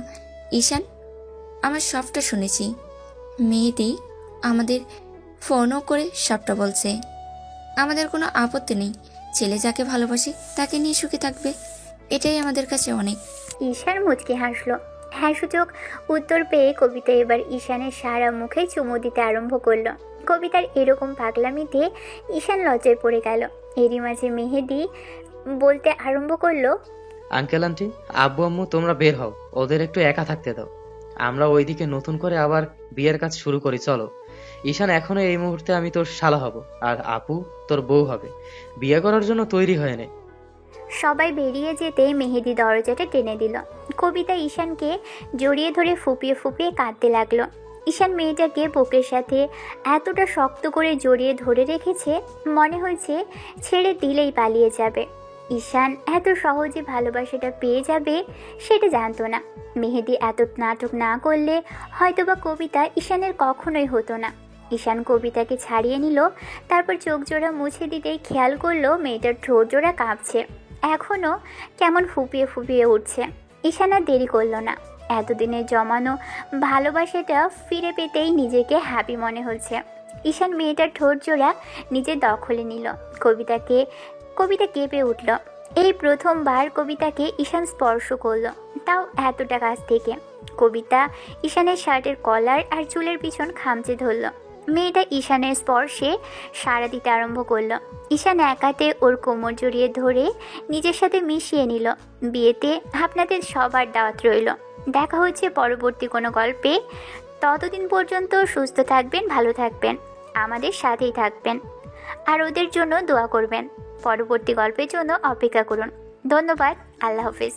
ঈশান। আমার সবটা শুনেছি। মেয়েটি আমাদের ফোনও করে সবটা বলছে। আমাদের কোনো আপত্তি নেই। ছেলে যাকে ভালোবাসে তাকে নিয়ে সুখে থাকবে, এটাই আমাদের কাছে অনেক। ঈশান মুচকি হাসলো। হ্যাঁ সূচক উত্তর পেয়ে কবিতা এবার ঈশানের সারা মুখে চুমু দিতে আরম্ভ করলো। কবিতার এরকম পাগলামিতে ঈশান লজ্জায় পড়ে গেল। এরই মাঝে মেহেদি বলতে আরম্ভ করলো। আঙ্কেল আন্টি, আব্বু আম্মু তোমরা বের হও, ওদের একটু একা থাকতে দাও। আমরা ওইদিকে নতুন করে আবার বিয়ের কাজ শুরু করি, চলো। ঈশান, এখনো এই মুহূর্তে আমি তোর শালা হব, আর আপু তোর বউ হবে। বিয়ে করার জন্য তৈরি হয়ে নে। সবাই বেরিয়ে যেতে মেহেদি দরজাটা টেনে দিল। কবিতা ঈশানকে জড়িয়ে ধরে ফুপিয়ে ফুপিয়ে কাঁদতে লাগলো। ঈশান মেয়েটাকে বুকের সাথে এতটা শক্ত করে জড়িয়ে ধরে রেখেছে, মনে হয়েছে ছেড়ে দিলেই পালিয়ে যাবে। ঈশান এত সহজে ভালোবাসাটা পেয়ে যাবে সেটা জানতো না। মেহেদি এত নাটক না করলে হয়তোবা কবিতা ঈশানের কখনোই হতো না। ঈশান কবিতাকে ছাড়িয়ে নিল। তারপর চোখ জোড়া মুছে দিতেই খেয়াল করলো মেয়েটার ঠোঁট জোড়া কাঁপছে, এখনও কেমন ফুপিয়ে ফুপিয়ে উঠছে। ঈশান আর দেরি করলো না। এতদিনের জমানো ভালোবাসাটা ফিরে পেতেই নিজেকে হ্যাপি মনে হচ্ছে। ঈশান মেয়েটার ঠোঁট জোড়া নিজের দখলে নিল। কবিতা কেঁপে উঠল। এই প্রথমবার কবিতাকে ঈশান স্পর্শ করলো, তাও এতটা কাছ থেকে। কবিতা ঈশানের শার্টের কলার আর চুলের পিছন খামচে ধরল। মেয়েটা ঈশানের স্পর্শে সাড়া দিতে আরম্ভ করলো। ঈশান একাতে ওর কোমর জড়িয়ে ধরে নিজের সাথে মিশিয়ে নিল। বিয়েতে আপনাদের সবার দাওয়াত রইল। দেখা হচ্ছে পরবর্তী কোনো গল্পে। ততদিন পর্যন্ত সুস্থ থাকবেন, ভালো থাকবেন, আমাদের সাথেই থাকবেন, আর ওদের জন্য দোয়া করবেন। পরবর্তী গল্পের জন্য অপেক্ষা করুন। ধন্যবাদ। আল্লাহ হাফেজ।